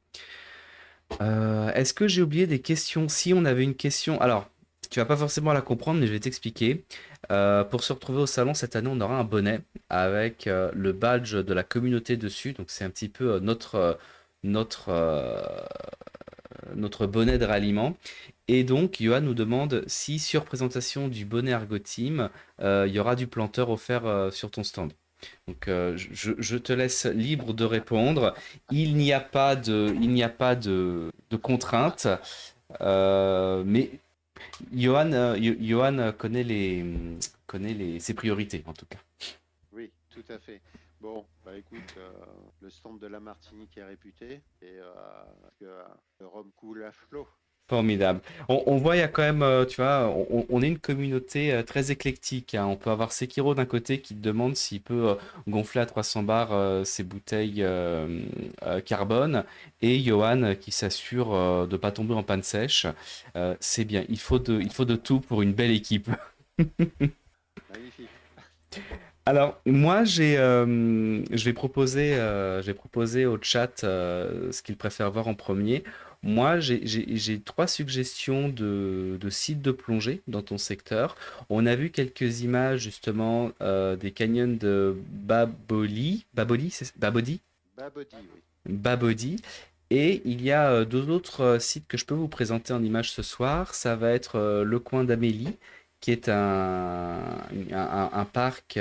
Est-ce que j'ai oublié des questions? Si on avait une question, alors tu vas pas forcément la comprendre, mais je vais t'expliquer. Pour se retrouver au salon cette année, on aura un bonnet avec le badge de la communauté dessus. Donc c'est un petit peu notre, euh, notre bonnet de ralliement. Et donc, Johan nous demande si sur présentation du bonnet Argo Team, il y aura du planteur offert sur ton stand. Donc, je te laisse libre de répondre. Il n'y a pas de contrainte, mais Johan, Johan ses priorités en tout cas. Oui, tout à fait. Bon, bah écoute, le stand de la Martinique est réputé et que le rhum coule à flot. Formidable. On voit, il y a quand même, tu vois, on est une communauté très éclectique, hein. On peut avoir Sekiro d'un côté qui te demande s'il peut gonfler à 300 bars ses bouteilles carbone et Johan qui s'assure de ne pas tomber en panne sèche. C'est bien, il faut de tout pour une belle équipe. Magnifique. Alors, moi, je vais proposer au chat ce qu'il préfère voir en premier. Moi, j'ai trois suggestions de sites de plongée dans ton secteur. On a vu quelques images justement des canyons de Babodi, Babodi, oui. Babodi. Et il y a deux autres sites que je peux vous présenter en image ce soir. Ça va être le coin d'Amélie, qui est un parc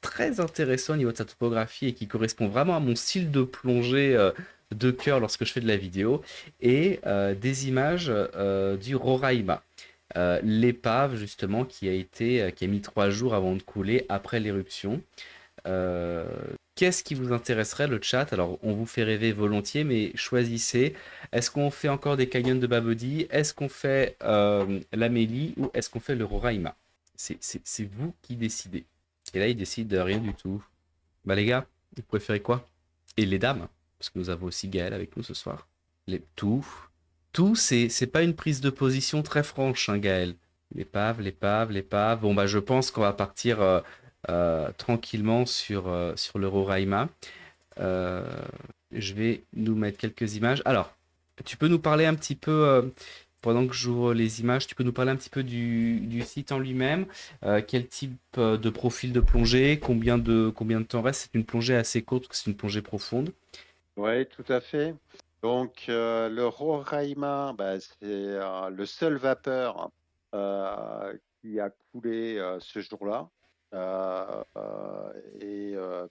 très intéressant au niveau de sa topographie et qui correspond vraiment à mon style de plongée de cœur lorsque je fais de la vidéo. Et des images du Roraima. L'épave justement qui a mis 3 jours avant de couler après l'éruption. Euh, Qu'est-ce qui vous intéresserait, le chat? Alors, on vous fait rêver volontiers, mais choisissez. Est-ce qu'on fait encore des canyons de Babodi? Est-ce qu'on fait l'Amélie ou est-ce qu'on fait le Roraima? C'est vous qui décidez. Et là, il décide de rien du tout. Bah les gars, vous préférez quoi? Et les dames, parce que nous avons aussi Gaël avec nous ce soir. Tout. Tout, c'est pas une prise de position très franche, hein, Gaël. L'épave, l'épave, l'épave. Bon, bah, je pense qu'on va partir tranquillement sur le Roraima. Je vais nous mettre quelques images. Alors, tu peux nous parler un petit peu, pendant que j'ouvre les images, tu peux nous parler un petit peu du site en lui-même? Quel type de profil de plongée? Combien de temps reste? C'est une plongée assez courte, parce que c'est une plongée profonde. Oui, tout à fait. Donc, le Roraima, bah, c'est le seul vapeur qui a coulé ce jour-là.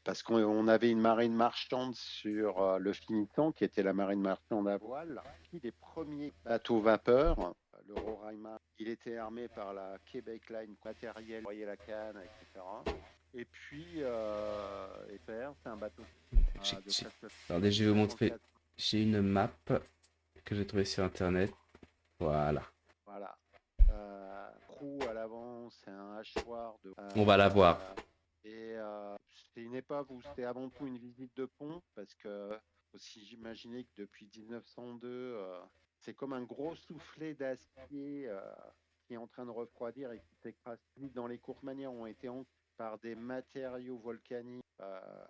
Parce qu'on avait une marine marchande sur le Finitan, qui était la marine marchande à voile. Puis les premiers bateaux vapeurs, le Roraima, il était armé par la Québec Line, matériel, voyez la canne, etc. Et puis, FR, c'est un bateau J'ai- de j'ai- presque Alors déjà, je vais vous montrer. 54. J'ai une map que j'ai trouvée sur internet. Voilà. Voilà. Proue à l'avant, c'est un hachoir de. On va la voir. C'est une épave où c'était avant tout une visite de pont, parce que aussi j'imaginer que depuis 1902, c'est comme un gros soufflet d'acier qui est en train de refroidir et qui s'écrase vite dans les courtes manières ont été par des matériaux volcaniques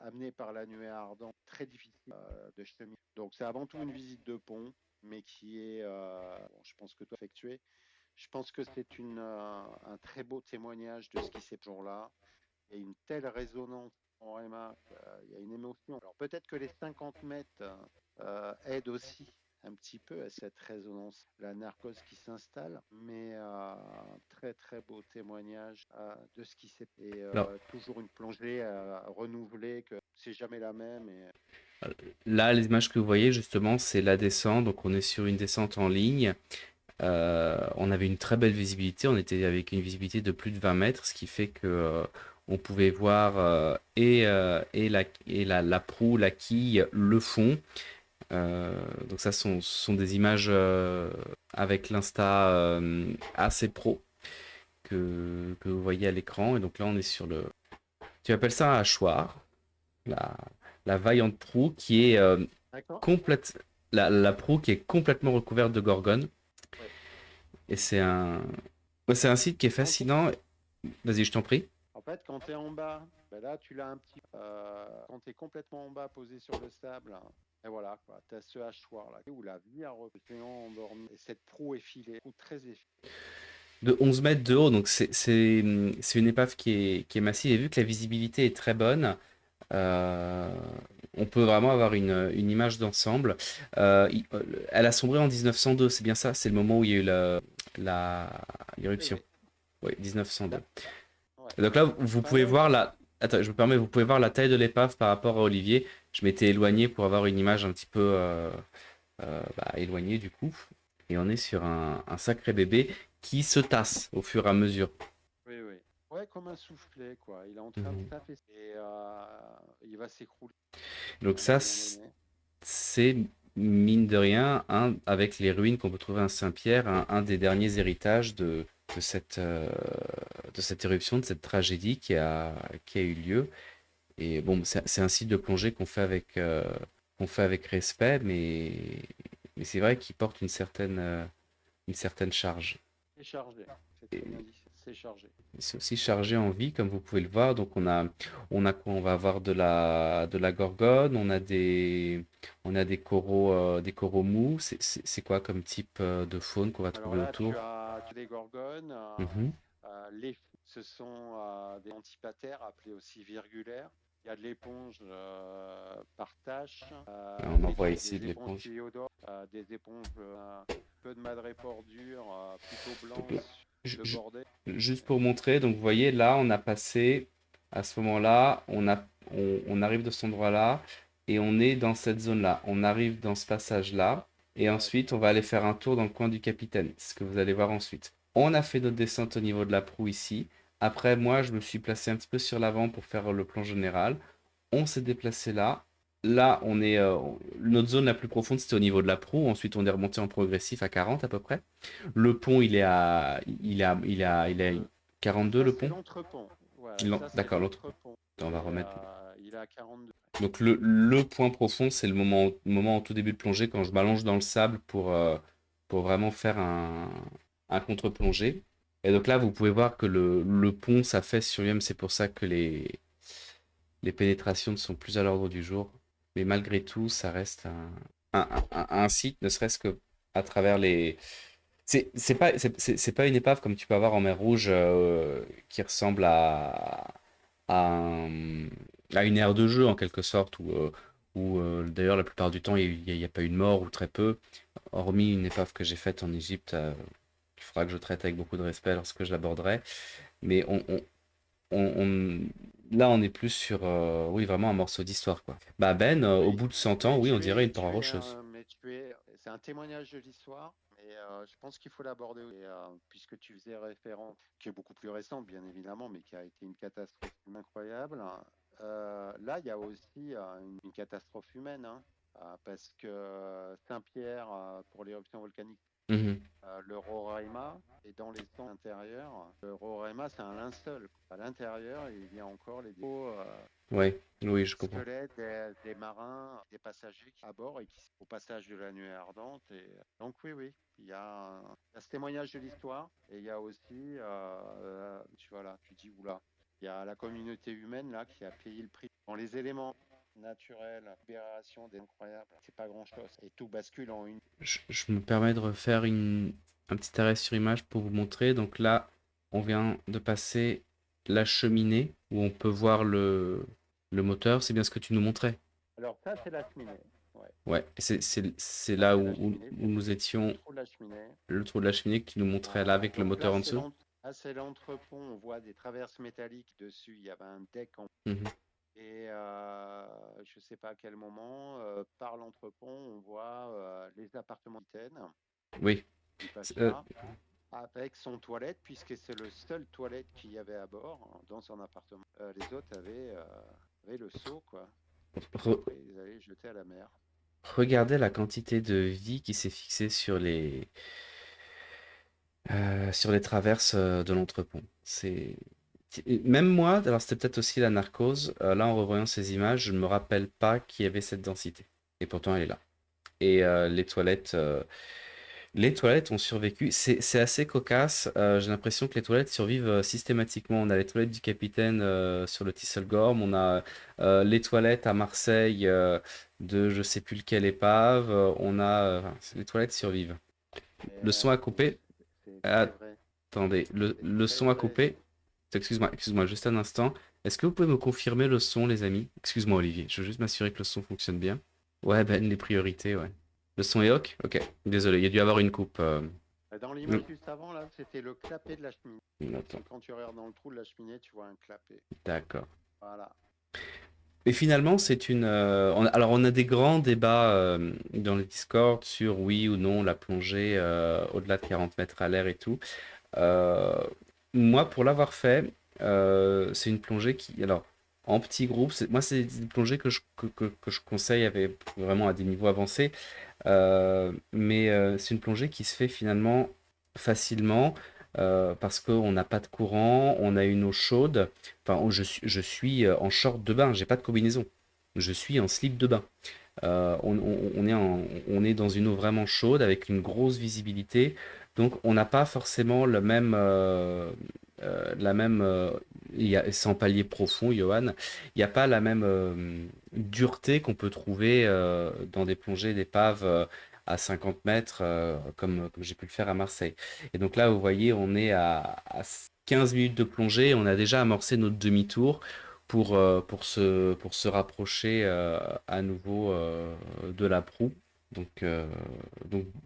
amenés par la nuée ardente, très difficile de cheminer. Donc c'est avant tout une visite de pont, mais qui est, bon, je pense que toi effectué. Je pense que c'est un très beau témoignage de ce qui s'est ce jour-là. Il y a une telle résonance en Rema, il y a une émotion. Alors peut-être que les 50 mètres aident aussi un petit peu à cette résonance, la narcose qui s'installe, mais très très beau témoignage de ce qui s'est et Alors toujours une plongée renouvelée, que c'est jamais la même. là, les images que vous voyez, justement, c'est la descente. Donc on est sur une descente en ligne. On avait une très belle visibilité. On était avec une visibilité de plus de 20 mètres, ce qui fait que on pouvait voir la proue, la quille, le fond. Donc ça sont des images avec l'Insta AC Pro que vous voyez à l'écran. Et donc là, on est sur le... Tu appelles ça un hachoir, la, la vaillante proue qui est D'accord. complète... La proue qui est complètement recouverte de gorgones. Ouais. Et c'est un site qui est Quand fascinant. Vas-y, je t'en prie. En fait, quand tu es en bas, ben là, tu l'as un petit. Quand tu es complètement en bas, posé sur le sable, hein, et voilà, tu as ce hachoir là, où la vie a repris, le géant endormi, et cette proue effilée, proue très effilée. De 11 mètres de haut, donc c'est une épave qui est massive. Et vu que la visibilité est très bonne, euh, on peut vraiment avoir une image d'ensemble. Elle a sombré en 1902, c'est bien ça? C'est le moment où il y a eu Oui, l'éruption. oui. Oui, 1902. Là, ouais. Et donc là, vous Pas pouvez mal. voir la... Attends, je me permets, vous pouvez voir la taille de l'épave par rapport à Olivier. Je m'étais éloigné pour avoir une image un petit peu éloignée du coup. Et on est sur un sacré bébé qui se tasse au fur et à mesure. Oui, oui. Ouais, comme un soufflet, quoi. Il est en train de Mhm. taper et il va s'écrouler Donc à un ça, moment donné. c'est mine de rien, avec les ruines qu'on peut trouver à Saint-Pierre, un des derniers héritages de de cette éruption, de cette tragédie qui a eu lieu. Et bon, c'est un site de plongée qu'on fait avec respect, mais c'est vrai qu'il porte une certaine charge. C'est chargé. C'est très bien dit. C'est chargé. C'est aussi chargé en vie, comme vous pouvez le voir. Donc on a quoi? On va avoir de la gorgone, on a des coraux mous. C'est quoi comme type de faune qu'on va Alors trouver là, autour? tu as des gorgones. Mhm. Ce sont des antipatères appelés aussi virgulaires. Il y a de l'éponge par tâche, On en mais voit qui est ici des de éponges l'éponge. Théodore, des éponges peu de madrépores dures, plutôt blanches, Ju- de ju- bordée. Juste pour montrer, donc vous voyez, là, on a passé, à ce moment-là, on arrive de cet endroit-là, et on est dans cette zone-là. On arrive dans ce passage-là, et Ouais, ensuite, on va aller faire un tour dans le coin du capitaine. C'est ce que vous allez voir ensuite. On a fait notre descente au niveau de la proue ici. Après, moi, je me suis placé un petit peu sur l'avant pour faire le plan général. On s'est déplacé là. Là, notre zone la plus profonde, c'était au niveau de la proue. Ensuite, on est remonté en progressif à 40 à peu près. Le pont, il est à 42, ça le c'est pont? l'entrepont. Voilà, Non, ça c'est d'accord, l'autre. l'entrepont. On va remettre. Il est à 42. Donc le point profond, c'est le moment au tout début de plongée quand je m'allonge dans le sable pour vraiment faire un contre-plongée. Et donc là, vous pouvez voir que le pont s'affaisse sur lui-même. C'est pour ça que les pénétrations ne sont plus à l'ordre du jour. Mais malgré tout, ça reste un site, ne serait-ce que à travers C'est pas une épave comme tu peux avoir en mer Rouge qui ressemble à, un- à une aire de jeu en quelque sorte, où d'ailleurs la plupart du temps il y a pas eu de mort ou très peu, hormis une épave que j'ai faite en Égypte, qu'il faudra que je traite avec beaucoup de respect lorsque je l'aborderai. Mais on- là on est plus sur oui vraiment un morceau d'histoire quoi. Bah Ben, au Oui, bout de 100 ans, oui on dirait une paroi tu es, rocheuse. c'est un témoignage de l'histoire, mais je pense qu'il faut l'aborder, puisque tu faisais référence, qui est beaucoup plus récente, bien évidemment, mais qui a été une catastrophe incroyable. Là, il y a aussi une catastrophe humaine, hein, parce que Saint-Pierre, pour l'éruption volcanique, Mhm. le Roraima est dans les cendres intérieures. Le Roraima, c'est un linceul. À l'intérieur, il y a encore les Ouais, oui je comprends. squelettes des marins, des passagers qui à bord et qui au passage de la nuée ardente. Et donc oui, oui, il y a ce témoignage de l'histoire et il y a aussi, tu vois là, tu dis oula, il y a la communauté humaine là qui a payé le prix. Dans les éléments naturels, libération des incroyables, c'est pas grand-chose et tout bascule en une. Je me permets de refaire un petit arrêt sur image pour vous montrer. Donc là, on vient de passer la cheminée où on peut voir le moteur. C'est bien ce que tu nous montrais. Alors ça, c'est la cheminée. Ouais, Ouais, c'est ça là c'est la cheminée, où c'est nous le étions, trou de la cheminée. le trou de la cheminée que tu nous montrais là avec le Donc moteur en dessous. là, c'est l'entrepont. On voit des traverses métalliques dessus. Il y avait un deck Mhm. et je ne sais pas à quel moment, par l'entrepont, on voit les appartements d'Athènes Oui. du C'est- euh, Pacha avec son toilette, puisque c'est le seul toilette qu'il y avait à bord dans son appartement. Les autres avaient le seau, quoi. Et re- après, ils allaient jeter à la mer. Regardez la quantité de vie qui s'est fixée sur les traverses de l'entrepont. Même moi, alors c'était peut-être aussi la narcose, là en revoyant ces images, je ne me rappelle pas qu'il y avait cette densité. Et pourtant elle est là. Et les toilettes ont survécu. C'est assez cocasse. J'ai l'impression que les toilettes survivent systématiquement. On a les toilettes du capitaine sur le Tisselgorm, on a les toilettes à Marseille de je sais plus lequel épave. Enfin, les toilettes survivent. Le son a Oui, coupé. c'est très vrai. Attendez, C'est le très son a vrai. coupé. Excuse-moi, juste un instant. Est-ce que vous pouvez me confirmer le son, les amis? Excuse-moi, Olivier. Je veux juste m'assurer que le son fonctionne bien. Ouais, Ben, les priorités, ouais. Le son est OK? OK. Désolé, il y a dû avoir une coupe. Dans Hmm, l'image juste avant, là, c'était le clapet de la cheminée. attends, Quand tu regardes dans le trou de la cheminée, tu vois un clapet. d'accord. Voilà. Et finalement, alors, on a des grands débats dans le Discord sur oui ou non la plongée au-delà de 40 mètres à l'air et tout. Euh, Moi, pour l'avoir fait, c'est une plongée qui, alors, en petit groupe, moi, c'est une plongée que je conseille avec, vraiment à des niveaux avancés. Mais c'est une plongée qui se fait finalement facilement parce qu'on n'a pas de courant, on a une eau chaude. Enfin, je suis en short de bain, j'ai pas de combinaison. Je suis en slip de bain. On est dans une eau vraiment chaude avec une grosse visibilité. Donc on n'a pas forcément la même sans palier profond, Johan, il n'y a pas la même dureté qu'on peut trouver dans des plongées d'épave à 50 mètres, comme j'ai pu le faire à Marseille. Et donc là, vous voyez, on est à 15 minutes de plongée, on a déjà amorcé notre demi-tour pour se rapprocher à nouveau de la proue. Donc,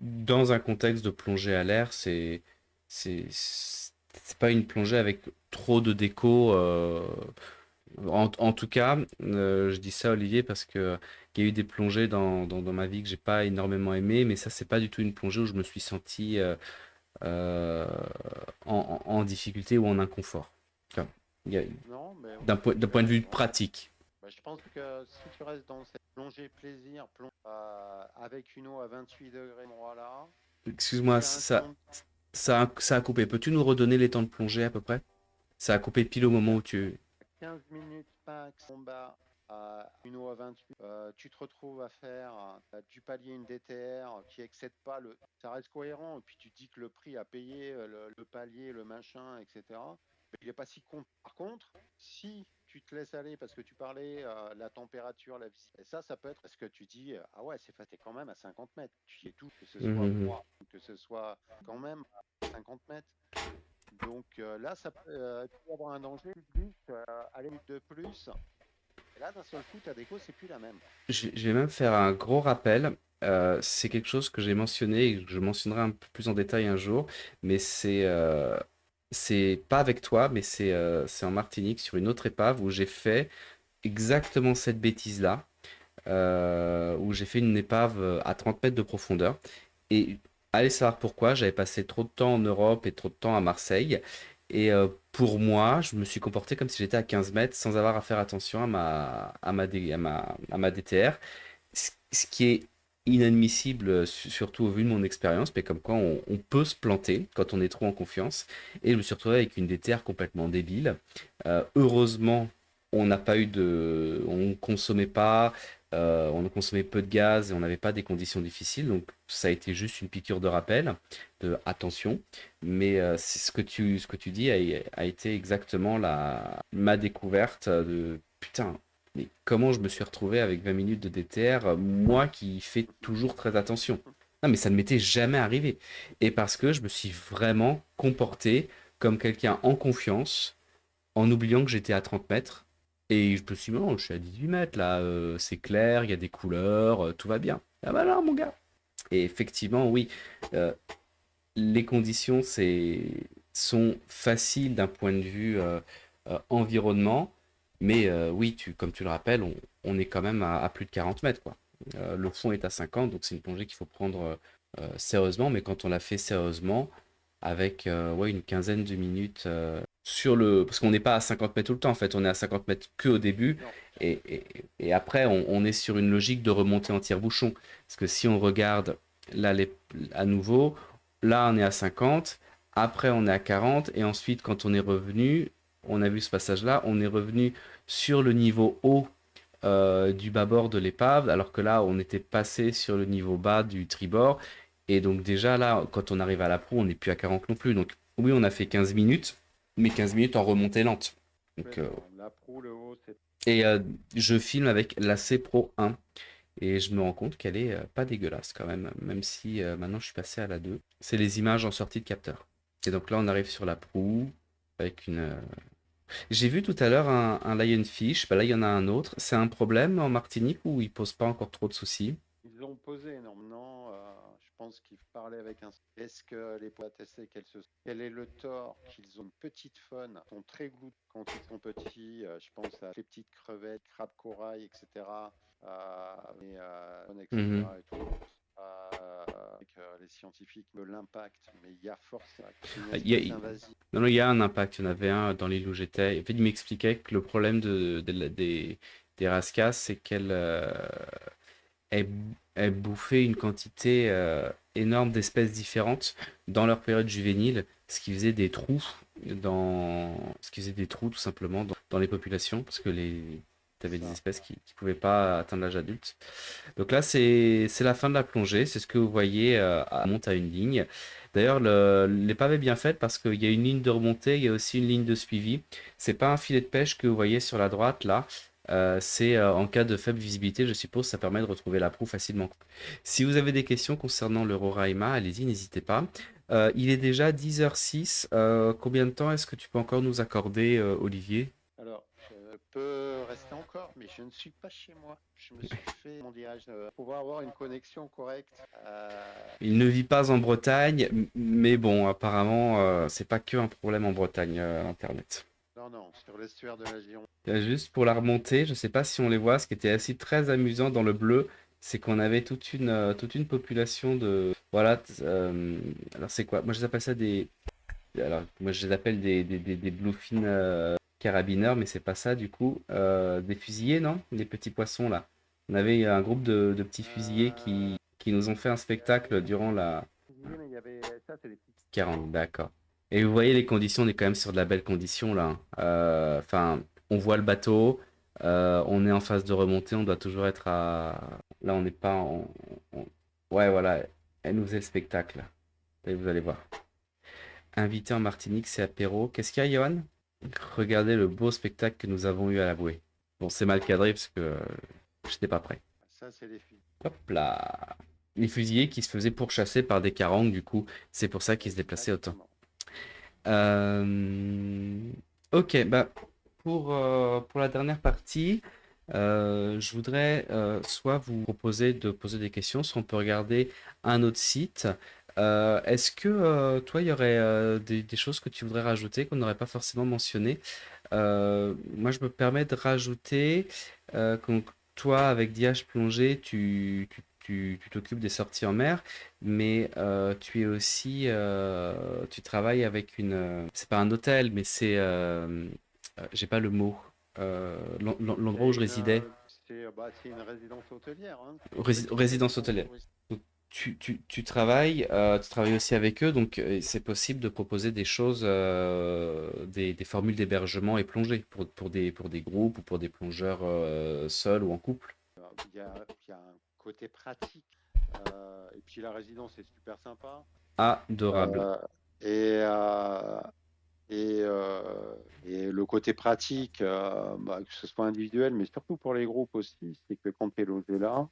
dans un contexte de plongée à l'air, c'est pas une plongée avec trop de déco. En tout cas, je dis ça, Olivier, parce que il y a eu des plongées dans ma vie que j'ai pas énormément aimé, mais ça, c'est pas du tout une plongée où je me suis senti euh, en difficulté ou en inconfort. Enfin, il y a- Non, mais d'un tu as point de vue raison. pratique. Je pense que si tu restes dans cette plongée plaisir, avec une eau à 28 degrés, voilà, si Excuse-moi, tu as un fond ça a coupé. Peux-tu nous redonner les temps de plongée à peu près? Ça a coupé pile au moment où tu... 15 minutes max en bas à une eau à 28, tu te retrouves à faire du palier une DTR qui excède pas le. Ça reste cohérent, et puis tu dis que le prix à payer, le palier, le machin, etc. Mais il n'est pas si con. Par contre, si tu te laisses aller parce que tu parlais la température, la visite. Et ça peut être parce que tu dis ah ouais, c'est fait, t'es quand même à 50 mètres. Tu y es tout, que ce soit Mhm. froid, que ce soit quand même à 50 mètres. Donc là, ça peut avoir un danger. Tu te dis, aller de plus. Et là, d'un seul coup, ta déco, c'est plus la même. Je vais même faire un gros rappel. C'est quelque chose que j'ai mentionné et que je mentionnerai un peu plus en détail un jour, mais c'est pas avec toi, mais c'est en Martinique sur une autre épave où j'ai fait exactement cette bêtise-là, où j'ai fait une épave à 30 mètres de profondeur. Et allez savoir pourquoi, j'avais passé trop de temps en Europe et trop de temps à Marseille. Et pour moi, je me suis comporté comme si j'étais à 15 mètres sans avoir à faire attention à ma DTR. Ce qui est inadmissible, surtout au vu de mon expérience, mais comme quoi on peut se planter quand on est trop en confiance. Et je me suis retrouvé avec une DTR complètement débile. Heureusement, on n'a pas eu de. On consommait pas, on consommait peu de gaz et on n'avait pas des conditions difficiles. Donc ça a été juste une piqûre de rappel, de attention. Mais c'est ce que tu dis a été exactement ma découverte de putain. Mais comment je me suis retrouvé avec 20 minutes de DTR, moi qui fais toujours très attention? Non, mais ça ne m'était jamais arrivé. Et parce que je me suis vraiment comporté comme quelqu'un en confiance, en oubliant que j'étais à 30 mètres. Et je me suis dit, non, je suis à 18 mètres là, c'est clair, il y a des couleurs, tout va bien. Ah bah là, mon gars. Et effectivement, oui, euh, les conditions sont faciles d'un point de vue environnement, mais oui, comme tu le rappelles, on est quand même à plus de 40 mètres, quoi. Le fond est à 50, donc c'est une plongée qu'il faut prendre sérieusement, mais quand on la fait sérieusement, avec ouais, une quinzaine de minutes parce qu'on n'est pas à 50 mètres tout le temps, en fait, on est à 50 mètres que au début, Non. et après, on est sur une logique de remontée en tire-bouchon. Parce que si on regarde là, à nouveau, là, on est à 50, après, on est à 40, et ensuite, quand on est revenu, on a vu ce passage-là, on est revenu sur le niveau haut du bâbord de l'épave, alors que là, on était passé sur le niveau bas du tribord. Et donc déjà, là, quand on arrive à la proue, on n'est plus à 40 non plus. Donc oui, on a fait 15 minutes, mais 15 minutes en remontée lente. Donc, Complètement. La proue, le haut, c'est et je filme avec la C Pro 1. Et je me rends compte qu'elle est pas dégueulasse quand même, même si maintenant je suis passé à la 2. C'est les images en sortie de capteur. Et donc là, on arrive sur la proue avec une. J'ai vu tout à l'heure un lionfish. Bah là, il y en a un autre. C'est un problème en Martinique où il pose pas encore trop de soucis. Ils l'ont posé énormément. Je pense qu'ils parlaient avec un. Est-ce que les poids tester quel est le tort qu'ils ont une petite faune, ils sont très glouton quand ils sont petits. Je pense à les petites crevettes, crabes corail, etc. Mhm. etc. Et tout. Avec les scientifiques de l'impact, mais il y a force, c'est une Ah, Il y a- espèce invasive. Non, non, il y a un impact. Il y en avait un dans l'île où j'étais. En fait, il m'expliquait que le problème des rascas, c'est elles, elles bouffaient une quantité énorme d'espèces différentes dans leur période juvénile, ce qui faisait des trous tout simplement dans les populations, parce que t'avais des Ça. espèces qui pouvaient pas atteindre l'âge adulte. Donc là, c'est la fin de la plongée. C'est ce que vous voyez monte à une ligne. D'ailleurs, l'épave est bien faite parce qu'il y a une ligne de remontée, il y a aussi une ligne de suivi. C'est pas un filet de pêche que vous voyez sur la droite là. C'est en cas de faible visibilité, je suppose, ça permet de retrouver la proue facilement. Si vous avez des questions concernant le Roraima, allez-y, n'hésitez pas. Il est déjà 10h06. Combien de temps est-ce que tu peux encore nous accorder, Olivier? Alors, je peux rester encore, mais je ne suis pas chez moi. Je me suis fait, comment dirais-je, pouvoir avoir une connexion correcte. Il ne vit pas en Bretagne, mais bon, apparemment, c'est pas que un problème en Bretagne, Internet. Non, non, sur l'estuaire de la Gironde. Juste pour la remontée, je sais pas si on les voit, ce qui était aussi très amusant dans le bleu, c'est qu'on avait toute une population de... Voilà, alors c'est quoi? Moi je les appelle ça des... Alors moi je les appelle des bluefin carabineurs, mais c'est pas ça du coup. Des fusiliers, non? Des petits poissons là. On avait un groupe de petits fusiliers qui nous ont fait un spectacle durant la... Mais il y avait ça, c'est les petites. 40, d'accord. Et vous voyez les conditions, on est quand même sur de la belle condition là, hein. Enfin, on voit le bateau, on est en phase de remontée, on doit toujours être à. Là, on n'est pas en- Ouais, voilà, elle nous faisait le spectacle. Et vous allez voir. Invité en Martinique, c'est apéro. Qu'est-ce qu'il y a, Johan? Regardez le beau spectacle que nous avons eu à la bouée. Bon, c'est mal cadré parce que j'étais pas prêt. Ça, c'est les filles. Hop là. Les fusillés qui se faisaient pourchasser par des carangues, du coup, c'est pour ça qu'ils se déplaçaient autant. Exactement. Euh, Ok, bah pour la dernière partie, je voudrais soit vous proposer de poser des questions, soit on peut regarder un autre site. Est-ce que toi, il y aurait des choses que tu voudrais rajouter qu'on n'aurait pas forcément mentionné? Moi, je me permets de rajouter que toi, avec DH Plongée, tu t'occupes des sorties en mer, mais tu es aussi, tu travailles avec c'est pas un hôtel, mais j'ai pas le mot. L'endroit où C'est je résidais, c'est une résidence hôtelière, hein. résidence Résidence hôtelière. touristique. Donc, tu travailles aussi avec eux, donc c'est possible de proposer des choses, des formules d'hébergement et plongée pour des groupes ou pour des plongeurs seuls ou en couple. Il y a un côté pratique. Et puis la résidence est super sympa. Adorable. Euh, et, euh, et le côté pratique, que ce soit individuel, mais surtout pour les groupes aussi, c'est que quand tu es logé là,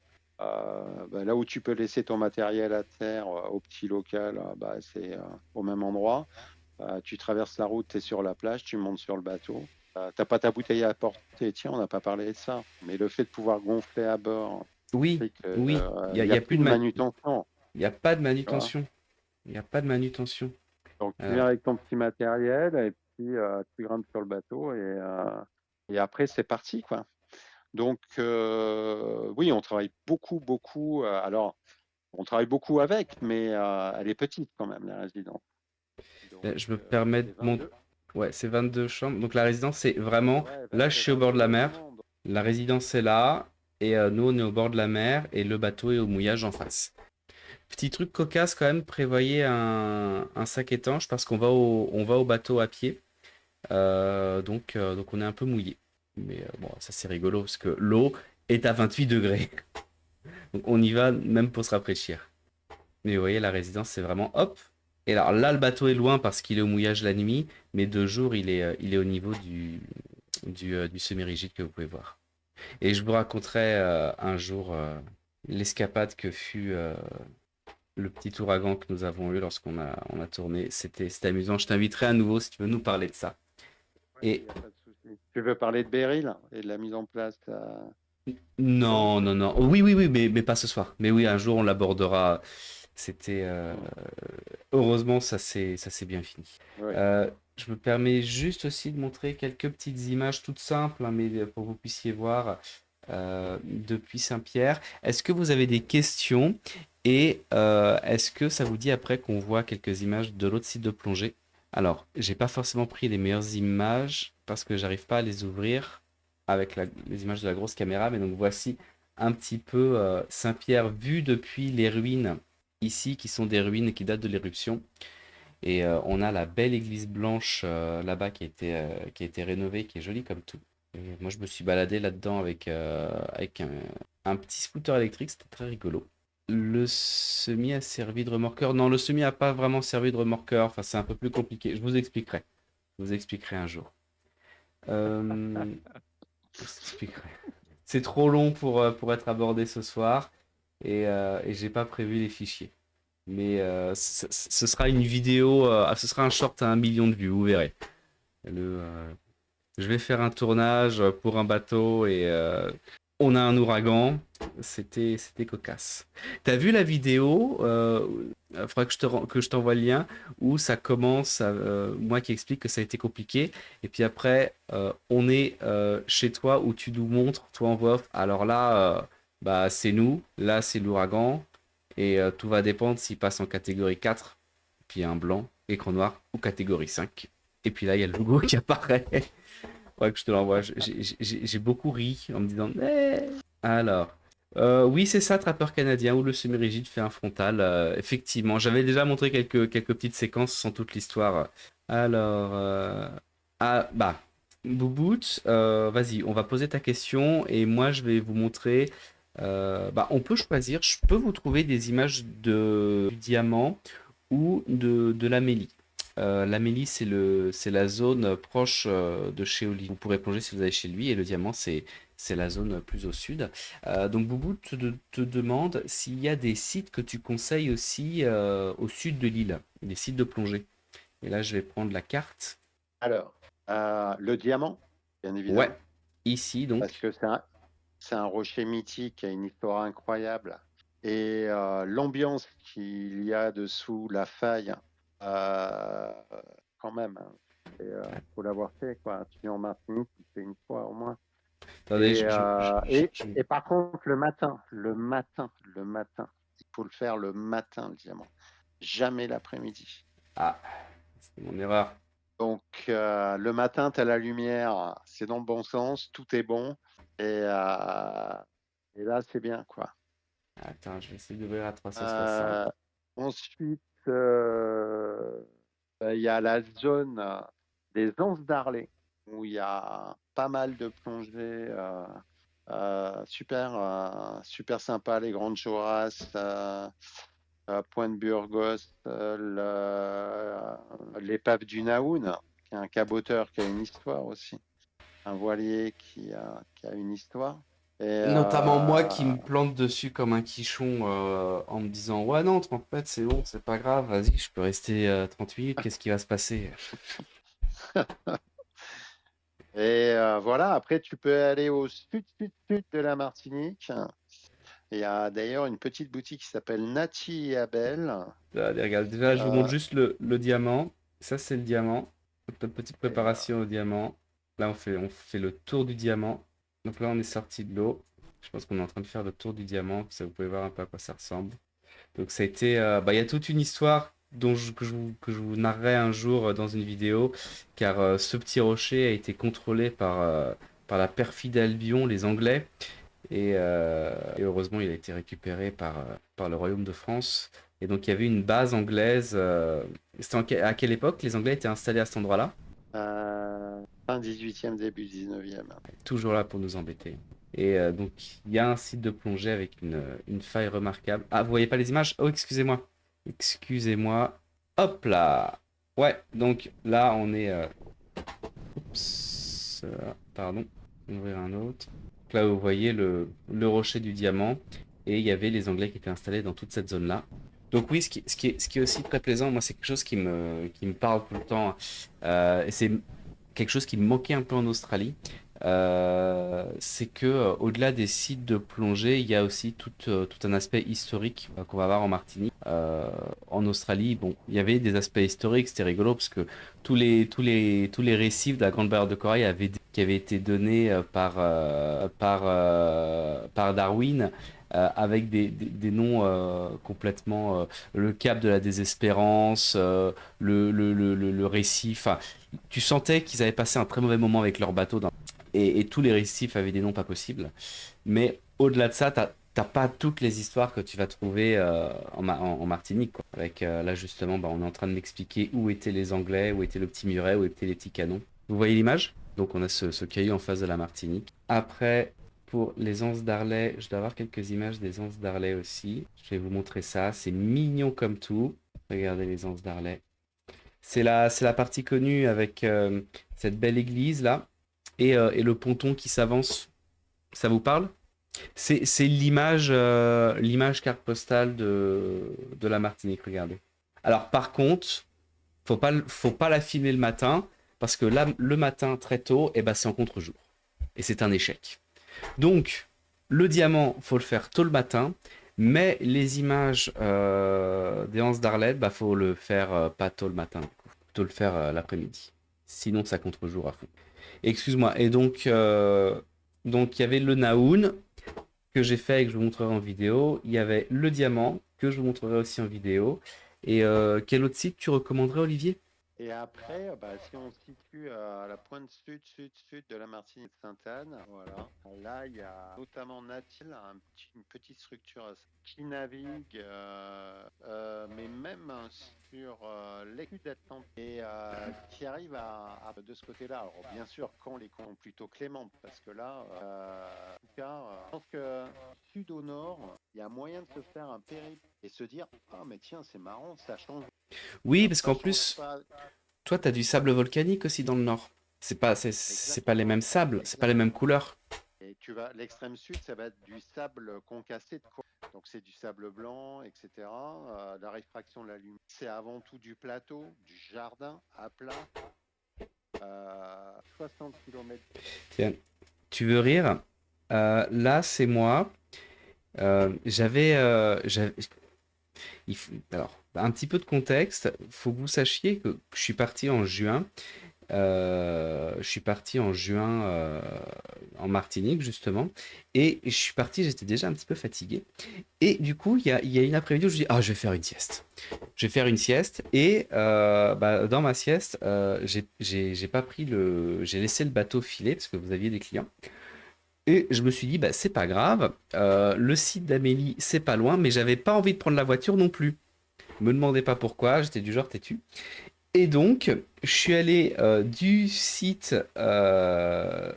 là où tu peux laisser ton matériel à terre au petit local, c'est au même endroit. Tu traverses la route, tu es sur la plage, tu montes sur le bateau. T'as pas ta bouteille à porter. Tiens, on n'a pas parlé de ça. Mais le fait de pouvoir gonfler à bord, Oui, fait que, oui, il n'y y a a plus plus de de manutention. y a pas de Tu vois. manutention. Il n'y a pas de manutention. Donc, tu Euh, viens avec ton petit matériel et puis tu grimpes sur le bateau et après, c'est parti, quoi. Donc, oui, on travaille beaucoup, beaucoup. Alors, on travaille beaucoup avec, mais elle est petite quand même, la résidence. Donc, je me permets de c'est mon... 22. Ouais, c'est 22 chambres. Donc la résidence, c'est vraiment... Ouais, Là, je c'est suis au bord de la 22 mer. logements. Donc, La résidence est là. Et nous, on est au bord de la mer. Et le bateau est au mouillage en face. Petit truc cocasse quand même, prévoyez un sac étanche parce on va au bateau à pied. Donc on est un peu mouillé. Mais bon, ça c'est rigolo parce que l'eau est à 28 degrés. Donc on y va même pour se rafraîchir. Mais vous voyez, la résidence, c'est vraiment hop. Et alors là, le bateau est loin parce qu'il est au mouillage la nuit, mais de jour, il est au niveau du semi-rigide que vous pouvez voir. Et je vous raconterai un jour l'escapade que fut le petit ouragan que nous avons eu on a tourné. C'était amusant. Je t'inviterai à nouveau si tu veux nous parler de ça. ouais, il Et n'y a pas de souci. Tu veux parler de Beryl et de la mise en place dedans? non, non, non. Oui, oui, oui, mais pas ce soir. Mais oui, un jour, on l'abordera. C'était Hmm. heureusement ça s'est bien fini. Oui. Je me permets juste aussi de montrer quelques petites images toutes simples, hein, mais pour que vous puissiez voir depuis Saint-Pierre. Est-ce que vous avez des questions et est-ce que ça vous dit après qu'on voit quelques images de l'autre site de plongée? Alors, j'ai pas forcément pris les meilleures images parce que j'arrive pas à les ouvrir avec les images de la grosse caméra, mais donc voici un petit peu Saint-Pierre vu depuis les ruines ici, qui sont des ruines qui datent de l'éruption. Et on a la belle église blanche là-bas qui a été rénovée, qui est jolie comme tout. Et moi, je me suis baladé là-dedans avec un petit scooter électrique, c'était très rigolo. Le semi a servi de remorqueur. Non, le semi a pas vraiment servi de remorqueur. Enfin, c'est un peu plus compliqué. Je vous expliquerai. Je vous expliquerai un jour. Euh, je vous expliquerai. C'est trop long pour être abordé ce soir et j'ai pas prévu les fichiers. Mais ce sera une vidéo, ce sera un short à 1 million de vues, vous verrez. Je vais faire un tournage pour un bateau et on a un ouragan. C'était cocasse. T'as vu la vidéo? Faudra que je t'envoie le lien où ça commence, moi qui explique que ça a été compliqué. Et puis après, on est chez toi où tu nous montres, toi en voix off. Alors là, bah, c'est nous, là c'est l'ouragan. Et tout va dépendre s'il passe en catégorie 4, puis un blanc, écran noir, ou catégorie 5. Et puis là, il y a le logo qui apparaît. Ouais, que je te l'envoie. J'ai beaucoup ri en me disant. Alors. Oui, c'est ça, trappeur canadien, où le semi-rigide fait un frontal. Effectivement, j'avais déjà montré quelques petites séquences sans toute l'histoire. Alors. Ah, bah. Boubout, vas-y, on va poser ta question et moi je vais vous montrer. Bah, on peut choisir, je peux vous trouver des images du diamant ou de l'Amélie. l'Amélie, c'est la zone proche de chez Olivier. Vous pourrez plonger si vous allez chez lui, et le diamant, c'est la zone plus au sud. Donc Boubou te demande s'il y a des sites que tu conseilles aussi au sud de l'île, des sites de plongée. Et là, je vais prendre la carte. Alors, le diamant, bien Ouais, évidemment, ici parce donc. que c'est un rocher mythique qui a une histoire incroyable. Et l'ambiance qu'il y a dessous, la faille, euh, quand même, il faut l'avoir fait, quoi. Tu es en Martinique, tu le fais une fois au moins. Attendez, Et par contre, le matin, il faut le faire le matin, le diamant. Jamais l'après-midi. Ah, c'est mon erreur. Donc, le matin, tu as la lumière, c'est dans le bon sens, tout est bon. Et, euh, et là, c'est bien, quoi. Attends, je vais essayer d'ouvrir à 360. Euh, ensuite, il y a la zone des Anses d'Arlet, où il y a pas mal de plongées super sympa, les Grandes Joras, Pointe Burgos, l'épave du Naoun, qui est un caboteur qui a une histoire aussi, un voilier qui a une histoire. Et Notamment moi qui me plante dessus comme un quichon en me disant ouais non en fait c'est bon c'est pas grave vas-y je peux rester 30 minutes qu'est-ce qui va se passer. voilà, après tu peux aller au sud de la Martinique. Il y a d'ailleurs une petite boutique qui s'appelle Nati et Abel. Allez, regarde déjà je vous montre Euh, juste le diamant, ça c'est le diamant. Donc, notre petite et, préparation au diamant, là on fait le tour du diamant, donc là on est sorti de l'eau, je pense qu'on est en train de faire le tour du diamant, ça vous pouvez voir un peu à quoi ça ressemble. Donc ça a été, bah, il y a toute une histoire que je vous narrerai un jour dans une vidéo, car ce petit rocher a été contrôlé par la perfide Albion, les Anglais, et heureusement il a été récupéré par le Royaume de France. Et donc il y avait une base anglaise. C'était à quelle époque les Anglais étaient installés à cet endroit-là? fin 18e, début 19e. Toujours là pour nous embêter. Et donc il y a un site de plongée avec une faille remarquable. Ah, vous voyez pas les images? Oh, excusez-moi. Excusez-moi. Hop là. Ouais, donc là on est... oups, pardon. Ouvrir un autre. Donc là vous voyez le rocher du diamant. Et il y avait les Anglais qui étaient installés dans toute cette zone-là. Donc oui, ce qui est aussi très plaisant, moi c'est quelque chose qui me parle tout le temps. Et c'est quelque chose qui me manquait un peu en Australie. C'est que au-delà des sites de plongée, il y a aussi tout un aspect historique qu'on va voir en Martinique. En Australie, bon, il y avait des aspects historiques, c'était rigolo parce que tous les récifs de la Grande Barrière de Corail qui avaient été donnés par Darwin. Avec des noms complètement le cap de la désespérance, le récif. Enfin, tu sentais qu'ils avaient passé un très mauvais moment avec leur bateau. Et tous les récifs avaient des noms pas possibles. Mais au-delà de ça, t'as pas toutes les histoires que tu vas trouver en Martinique, quoi. Avec là justement, bah, on est en train de m'expliquer où étaient les Anglais, où était le petit muret, où étaient les petits canons. Vous voyez l'image? Donc on a ce caillou en face de la Martinique. Après, pour les anses d'Arlet, je dois avoir quelques images des anses d'Arlet aussi. Je vais vous montrer ça. C'est mignon comme tout. Regardez les anses d'Arlet. C'est la partie connue avec cette belle église là et le ponton qui s'avance. Ça vous parle? C'est l'image carte postale de la Martinique, regardez. Alors par contre, faut pas la filmer le matin parce que là, le matin très tôt, eh ben, c'est en contre-jour. Et c'est un échec. Donc, le diamant, faut le faire tôt le matin, mais les images des Anses d'Arlette, bah, faut le faire pas tôt le matin, du coup. Plutôt le faire l'après-midi. Sinon, ça contre-jour à fond. Excuse-moi. Et donc il y avait le Naoun que j'ai fait et que je vous montrerai en vidéo. Il y avait le diamant que je vous montrerai aussi en vidéo. Et quel autre site tu recommanderais, Olivier? Et après, si on se situe à la pointe sud de la Martinique Sainte-Anne, voilà, là, il y a notamment Natil, une petite structure qui navigue, mais même sur l'écu d'Atlantique et qui arrive de ce côté-là. Alors, bien sûr, quand les conditions sont plutôt clémentes, parce que là, en tout cas, je pense que du sud au nord, il y a moyen de se faire un périple et se dire, ah, mais tiens, c'est marrant, ça change. Oui, Alors parce ça qu'en change plus, pas toi, t'as du sable volcanique aussi dans le nord. C'est pas les mêmes exactement, sables, c'est pas les mêmes exactement. couleurs. Et l'extrême sud, ça va être du sable concassé de quoi? Donc c'est du sable blanc, etc. La réfraction de la lumière, c'est avant tout du plateau, du jardin à plat, 60 km. Tiens, tu veux rire? Là, c'est moi. Alors, un petit peu de contexte. Faut que vous sachiez que je suis parti en juin. Je suis parti en juin en Martinique, justement. Et je suis parti, j'étais déjà un petit peu fatigué. Et du coup, il y a une après-midi où je dis, ah, je vais faire une sieste. Je vais faire une sieste. Et bah, dans ma sieste, j'ai pas pris le. J'ai laissé le bateau filer parce que vous aviez des clients. Et je me suis dit, bah, c'est pas grave. Le site d'Amélie, c'est pas loin, mais j'avais pas envie de prendre la voiture non plus. Me demandez pas pourquoi, j'étais du genre têtu. Et donc, je suis allé du site de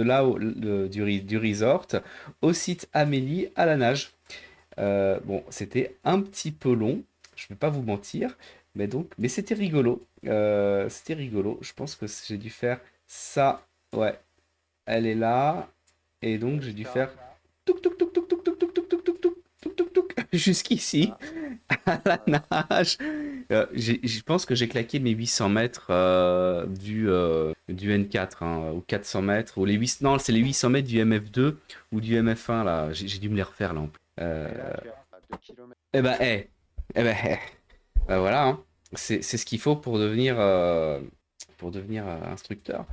là, du resort, au site Amélie à la nage. Bon, c'était un petit peu long, je ne vais pas vous mentir, mais c'était rigolo. C'était rigolo. Je pense que j'ai dû faire ça. Ouais, elle est là. Et donc, j'ai dû faire touk touk touk touk touk touk touk touk touk touk touk touk touk touk jusqu'ici Ah, à la voilà. nage. Je pense que j'ai claqué mes 800 mètres du N4 hein, ou 400 mètres ou les 8 non, c'est les 800 mètres du MF2 ou du MF1 là. J'ai dû me les refaire là en plus. Et là, tu es à 2 km. Eh ben, bah voilà, hein. C'est ce qu'il faut pour devenir instructeur,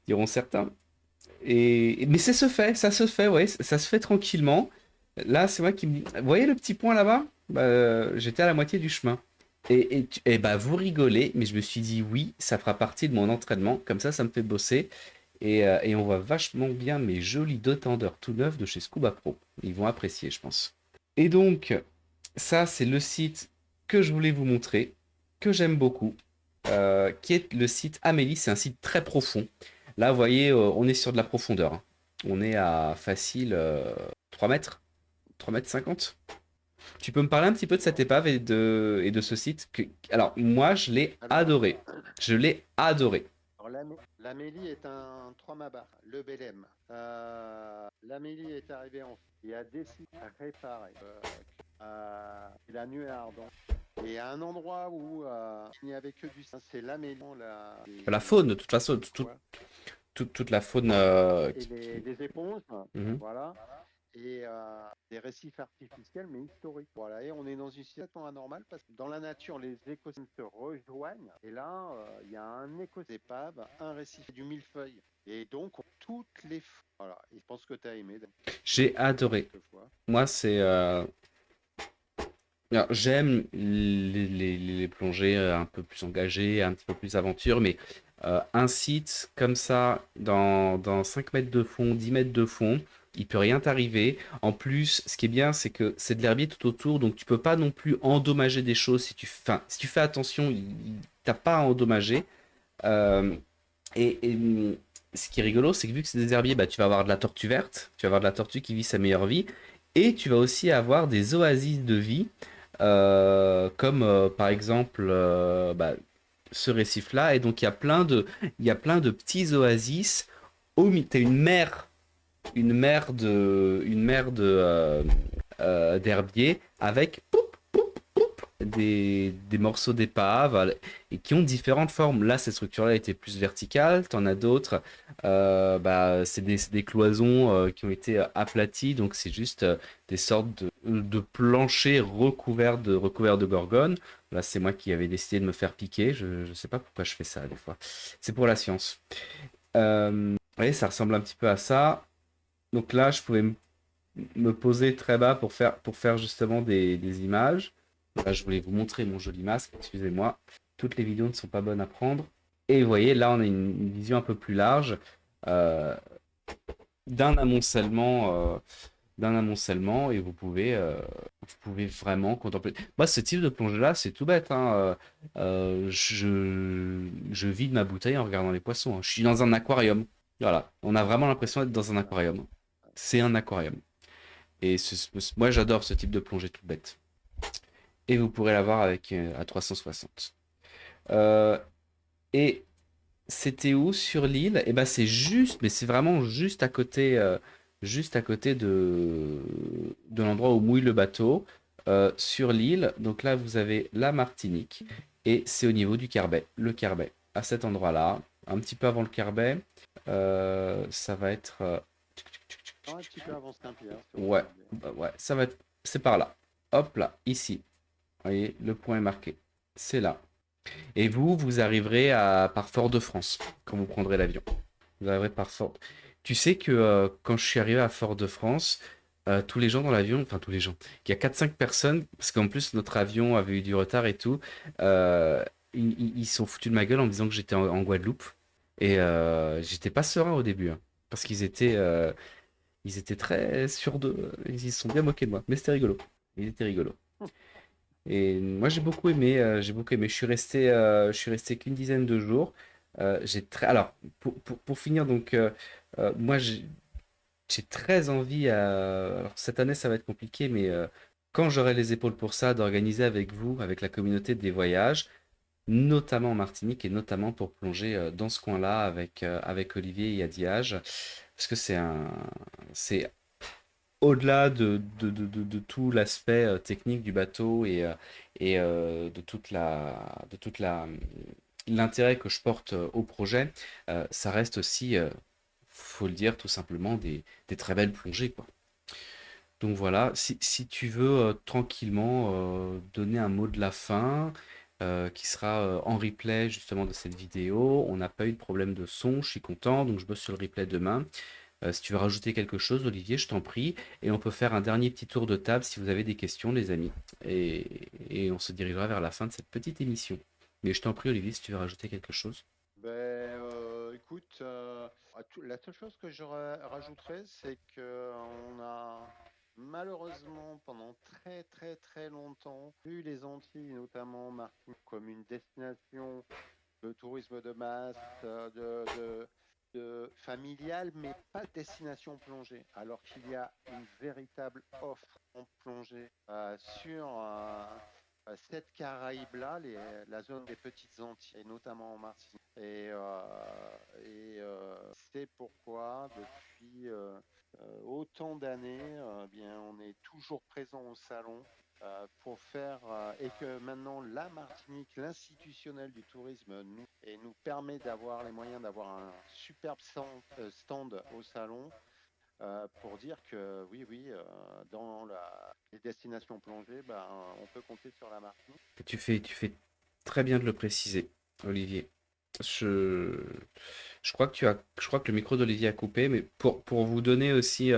diront certains. Mais ça se fait, ouais, ça se fait tranquillement. Là, c'est moi qui me dis, vous voyez le petit point là-bas? Bah, j'étais à la moitié du chemin. Et bah, vous rigolez, mais je me suis dit oui, ça fera partie de mon entraînement. Comme ça me fait bosser. Et on voit vachement bien mes jolis détendeurs tout neufs de chez Scuba Pro. Ils vont apprécier, je pense. Et donc, ça, c'est le site que je voulais vous montrer, que j'aime beaucoup, qui est le site Amélie. C'est un site très profond. Là, vous voyez, on est sur de la profondeur, hein. On est à facile 3 mètres, 3 mètres 50. Tu peux me parler un petit peu de cette épave et de ce site Alors, moi, je l'ai Alors, adoré. Je l'ai adoré. l'Amélie est un 3 mâts le Belém. L'Amélie est arrivée en et a décidé de réparer la nuée ardente. Et à un endroit où il n'y avait que du sang, c'est l'Amélie, La faune, de toute façon, ouais, toute la faune et les éponges, Mhm. voilà, et des récifs artificiels mais historiques. Voilà, et on est dans une situation anormale parce que dans la nature, les écosystèmes se rejoignent. Et là, il y a un écosystème épave, un récif du millefeuille. Et donc, toutes les. Voilà, et je pense que tu as aimé. J'ai adoré. Quelquefois. Moi, c'est alors, j'aime les plongées un peu plus engagées, un petit peu plus aventure, mais un site comme ça, dans 5 mètres de fond, 10 mètres de fond, il peut rien t'arriver. En plus, ce qui est bien, c'est que c'est de l'herbier tout autour, donc tu peux pas non plus endommager des choses. Enfin, si tu fais attention, t'as pas à endommager. Euh, et ce qui est rigolo, c'est que vu que c'est des herbiers, bah, tu vas avoir de la tortue verte, tu vas avoir de la tortue qui vit sa meilleure vie, et tu vas aussi avoir des oasis de vie, comme par exemple bah, ce récif-là. Et donc il y a plein de petits oasis. T'as une mer d'herbier avec des morceaux d'épave et qui ont différentes formes. Là, cette structure-là était plus verticale, t'en as d'autres, bah, c'est des cloisons qui ont été aplaties, donc c'est juste des sortes de planchers recouverts de gorgones. Là, c'est moi qui avais décidé de me faire piquer, je ne sais pas pourquoi je fais ça des fois. C'est pour la science. Vous voyez, ça ressemble un petit peu à ça. Donc là, je pouvais me poser très bas pour faire justement des images. Là, je voulais vous montrer mon joli masque, excusez-moi. Toutes les vidéos ne sont pas bonnes à prendre. Et vous voyez, là, on a une vision un peu plus large euh, d'un amoncellement, et vous pouvez vraiment contempler. Moi, ce type de plongée-là, c'est tout bête, hein. Je vide ma bouteille en regardant les poissons, hein. Je suis dans un aquarium. Voilà, on a vraiment l'impression d'être dans un aquarium. C'est un aquarium. Et moi, j'adore ce type de plongée toute bête. et vous pourrez l'avoir avec à 360. Euh, et c'était où sur l'île? Eh ben c'est juste, mais c'est vraiment juste à côté de l'endroit où mouille le bateau, sur l'île. Donc là, vous avez la Martinique et c'est au niveau du Carbet, le Carbet, à cet endroit-là, un petit peu avant le Carbet. Ça va être, Non, un petit peu avant Saint-Pierre, sur le ouais, Carbet. bah ouais, ça va être, c'est par là. Hop là, ici. Vous voyez, le point est marqué. C'est là. Et vous, vous arriverez par Fort-de-France quand vous prendrez l'avion. Vous arriverez par Fort. Tu sais que quand je suis arrivé à Fort-de-France, tous les gens dans l'avion, enfin tous les gens, il y a 4-5 personnes, parce qu'en plus notre avion avait eu du retard et tout, euh, ils se sont foutus de ma gueule en me disant que j'étais en Guadeloupe. Et j'étais pas serein au début, hein, parce ils étaient très sûrs d'eux. Ils se sont bien moqués de moi, mais c'était rigolo. Ils étaient rigolos. Et moi j'ai beaucoup aimé, j'ai beaucoup aimé. Je suis resté qu'une dizaine de jours. Alors pour finir donc, moi j'ai très envie. Alors cette année ça va être compliqué, mais quand j'aurai les épaules pour ça, d'organiser avec vous, avec la communauté des voyages, notamment en Martinique et notamment pour plonger dans ce coin-là avec Olivier et Adiage, parce que c'est au-delà de tout l'aspect technique du bateau et de toute l'intérêt que je porte au projet, ça reste aussi, faut le dire tout simplement, des très belles plongées, quoi. Donc voilà, si tu veux tranquillement donner un mot de la fin qui sera en replay justement de cette vidéo. On n'a pas eu de problème de son, je suis content, donc je bosse sur le replay demain. Si tu veux rajouter quelque chose, Olivier, je t'en prie. Et on peut faire un dernier petit tour de table si vous avez des questions, les amis. Et on se dirigera vers la fin de cette petite émission. Mais je t'en prie, Olivier, si tu veux rajouter quelque chose. Écoute, la seule chose que je rajouterais, c'est que on a malheureusement pendant très très très longtemps vu les Antilles, notamment Martinique, comme une destination de tourisme de masse, de familial, mais pas de destination plongée, alors qu'il y a une véritable offre en plongée sur cette Caraïbe-là, la zone des Petites Antilles, et notamment en Martinique. C'est pourquoi, depuis autant d'années, bien, on est toujours présent au salon pour faire et que maintenant la Martinique, l'institutionnel du tourisme, nous permet d'avoir les moyens d'avoir un superbe stand au salon pour dire que oui, oui, dans les destinations plongées, ben, on peut compter sur la Martinique. Tu fais très bien de le préciser, Olivier. Je, je crois que le micro d'Olivier a coupé, mais pour vous donner aussi,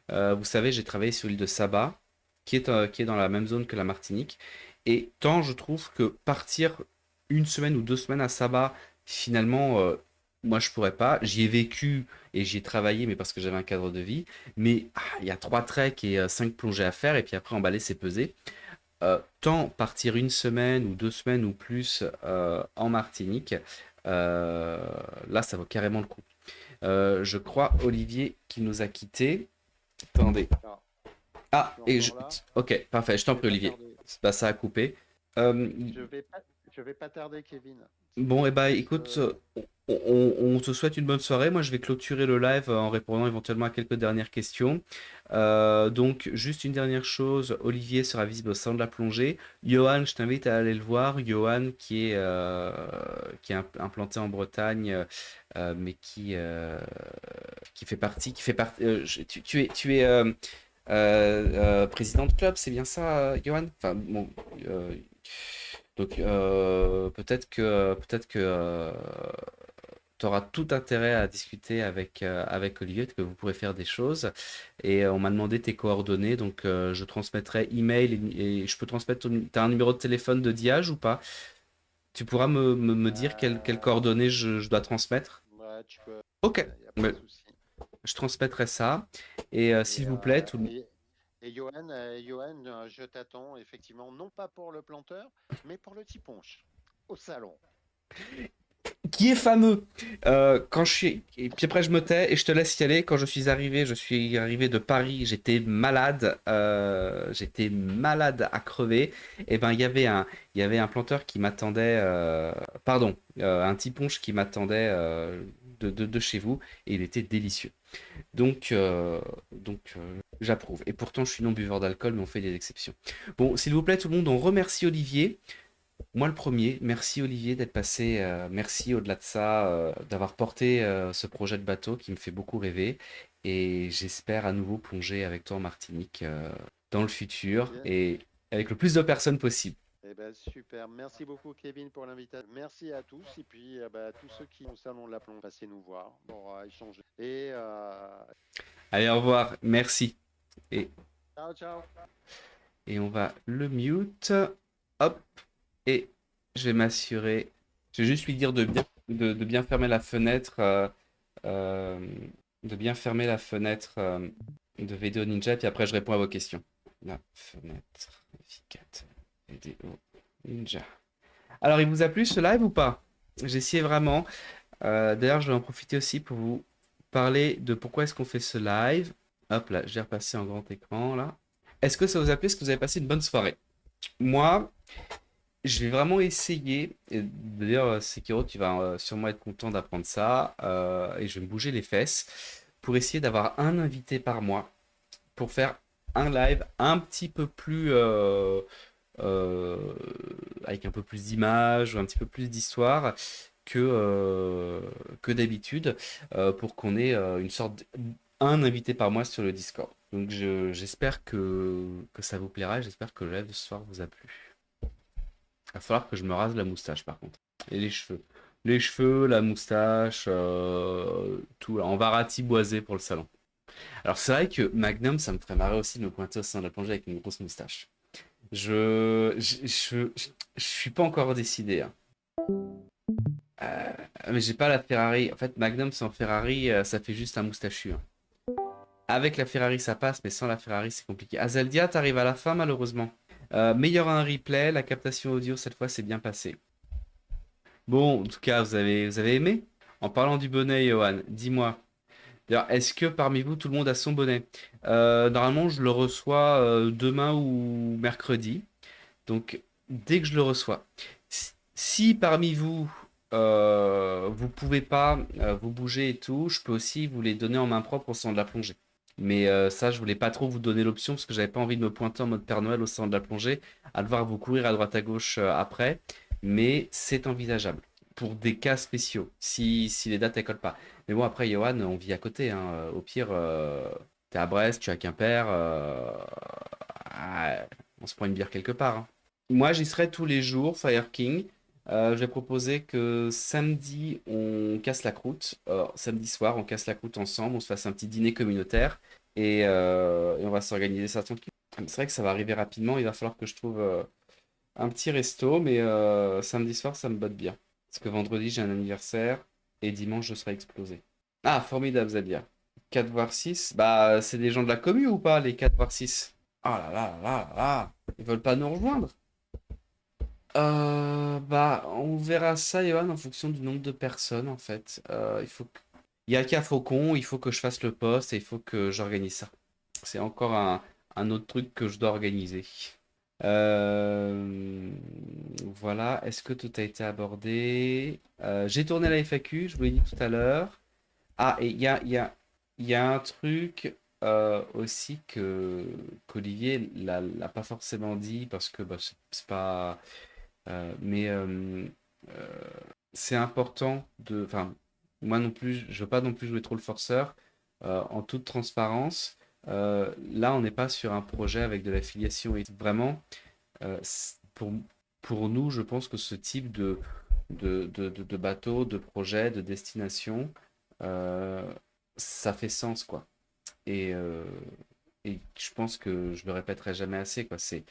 vous savez, j'ai travaillé sur l'île de Saba, qui est dans la même zone que la Martinique. Et tant je trouve que partir une semaine ou 2 semaines à Saba, finalement, moi je pourrais pas. J'y ai vécu et j'y ai travaillé, mais parce que j'avais un cadre de vie. Mais il y a 3 treks et 5 plongées à faire, et puis après emballer, c'est peser. Tant partir une semaine ou 2 semaines ou plus en Martinique, euh, là, ça vaut carrément le coup. Je crois, Olivier, qui nous a quittés. Attendez. Alors, je Ah, suis encore là. Ok, parfait, je t'en Je vais prie, pas Olivier. tarder. Bah, ça a coupé. Euh, Je vais pas tarder, Kevin. Bon, et bah écoute, Je... on te souhaite une bonne soirée. Moi, je vais clôturer le live en répondant éventuellement à quelques dernières questions. Donc, juste une dernière chose, Olivier sera visible au sein de la plongée. Johan, je t'invite à aller le voir. Johan, qui est implanté en Bretagne, mais qui fait partie. Tu es président de club, c'est bien ça, Johan? Enfin, bon, euh, donc peut-être que tu auras tout intérêt à discuter avec Olivier, que vous pourrez faire des choses. Et on m'a demandé tes coordonnées, donc je transmettrai email et je peux transmettre. T'as un numéro de téléphone de Diage ou pas? Tu pourras me dire quelles Euh, coordonnées je dois transmettre? ouais, tu peux. Ok, Il n'y a pas de mais souci. je transmettrai ça. Et Et, s'il vous plaît, euh, et, Johan, je t'attends effectivement, non pas pour le planteur, mais pour le tiponche au salon. qui est fameux. Quand je suis... Et puis après, je me tais et je te laisse y aller. Quand je suis arrivé de Paris, j'étais malade à crever. Et ben, il y avait un planteur qui m'attendait, pardon, un tiponche qui m'attendait de chez vous, et il était délicieux. Donc, j'approuve. Et pourtant, je suis non buveur d'alcool, mais on fait des exceptions. Bon, s'il vous plaît, tout le monde, on remercie Olivier. Moi, le premier, merci Olivier d'être passé. Merci au-delà de ça, d'avoir porté ce projet de bateau qui me fait beaucoup rêver. Et j'espère à nouveau plonger avec toi en Martinique dans le futur Bien. et avec le plus de personnes possible. Eh ben, super. Merci beaucoup, Kevin, pour l'invitation. Merci à tous. Et puis, bah, tous ceux qui ont au salon de la plombe, passez nous voir pour échanger. Et Allez, au revoir. Merci. Et, ciao, ciao. et on va le mute. Hop. Et je vais m'assurer. Je vais juste lui dire de bien fermer la fenêtre. Euh, de bien fermer la fenêtre de Vidéo Ninja. Puis après, je réponds à vos questions. La fenêtre efficace. Vidéo Ninja. Alors, il vous a plu ce live ou pas? J'ai essayé vraiment. D'ailleurs, je vais en profiter aussi pour vous parler de pourquoi est-ce qu'on fait ce live. Hop là, j'ai repassé en grand écran là. Est-ce que ça vous a plu? Est-ce que vous avez passé une bonne soirée? Moi, je vais vraiment essayer. Et d'ailleurs, Sekiro, tu vas sûrement être content d'apprendre ça. Et je vais me bouger les fesses pour essayer d'avoir un invité par mois pour faire un live un petit peu plus euh, avec un peu plus d'images, un petit peu plus d'histoire que d'habitude, pour qu'on ait une sorte un invité par mois sur le Discord. Donc j'espère que ça vous plaira et j'espère que le live de ce soir vous a plu. Il va falloir que je me rase la moustache par contre. Et les cheveux. Les cheveux, la moustache, tout là. On va ratiboiser pour le salon. Alors c'est vrai que Magnum, ça me ferait marrer aussi de me pointer au sein de la plongée avec une grosse moustache. Je suis pas encore décidé, hein. Euh, mais j'ai pas la Ferrari. En fait, Magnum sans Ferrari, ça fait juste un moustachu, hein. Avec la Ferrari, ça passe, mais sans la Ferrari, c'est compliqué. Azeldia, t'arrives à la fin, malheureusement. Meilleur un replay, la captation audio, cette fois, c'est bien passé. Bon, en tout cas, vous avez aimé? En parlant du bonnet, Johan, dis-moi. D'ailleurs, est-ce que parmi vous, tout le monde a son bonnet? Normalement, je le reçois demain ou mercredi. Donc, dès que je le reçois, si parmi vous, vous pouvez pas vous bouger et tout, je peux aussi vous les donner en main propre au sein de la plongée. Mais ça, je voulais pas trop vous donner l'option parce que j'avais pas envie de me pointer en mode Père Noël au sein de la plongée, à devoir vous courir à droite à gauche après. Mais c'est envisageable pour des cas spéciaux, si les dates ne collent pas. Mais bon, après, Johan, on vit à côté, hein. Au pire, t'es à Brest, tu es à Quimper, on se prend une bière quelque part, hein. Moi, j'y serai tous les jours, Fire King. Je vais proposer que samedi, on casse la croûte. Samedi soir, on casse la croûte ensemble, on se fasse un petit dîner communautaire et on va s'organiser ça tranquille. C'est vrai que ça va arriver rapidement, il va falloir que je trouve un petit resto, mais samedi soir, ça me botte bien. Parce que vendredi, j'ai un anniversaire et dimanche, je serai explosé. Ah, formidable, Zadia. 4 voire 6. Bah, c'est des gens de la commu ou pas, les 4 voire 6? Ah là là là là là. Ils veulent pas nous rejoindre? Bah, on verra ça, Johan, en fonction du nombre de personnes, en fait. Il y a qu'à Faucon, il faut que je fasse le poste et il faut que j'organise ça. C'est encore un autre truc que je dois organiser. Euh, Voilà, est-ce que tout a été abordé? J'ai tourné la FAQ, je vous l'ai dit tout à l'heure. Ah, et il y a un truc aussi qu'Olivier l'a pas forcément dit parce que bah, c'est pas. Mais euh, c'est important de. Enfin, moi non plus, je veux pas non plus jouer trop le forceur. En toute transparence, là, on n'est pas sur un projet avec de l'affiliation et vraiment. Euh, c- pour, pour nous, je pense que ce type de bateau, de projet, de destination, euh, ça fait sens, quoi. Et, euh, et je pense que je le répéterai jamais assez, quoi. C'est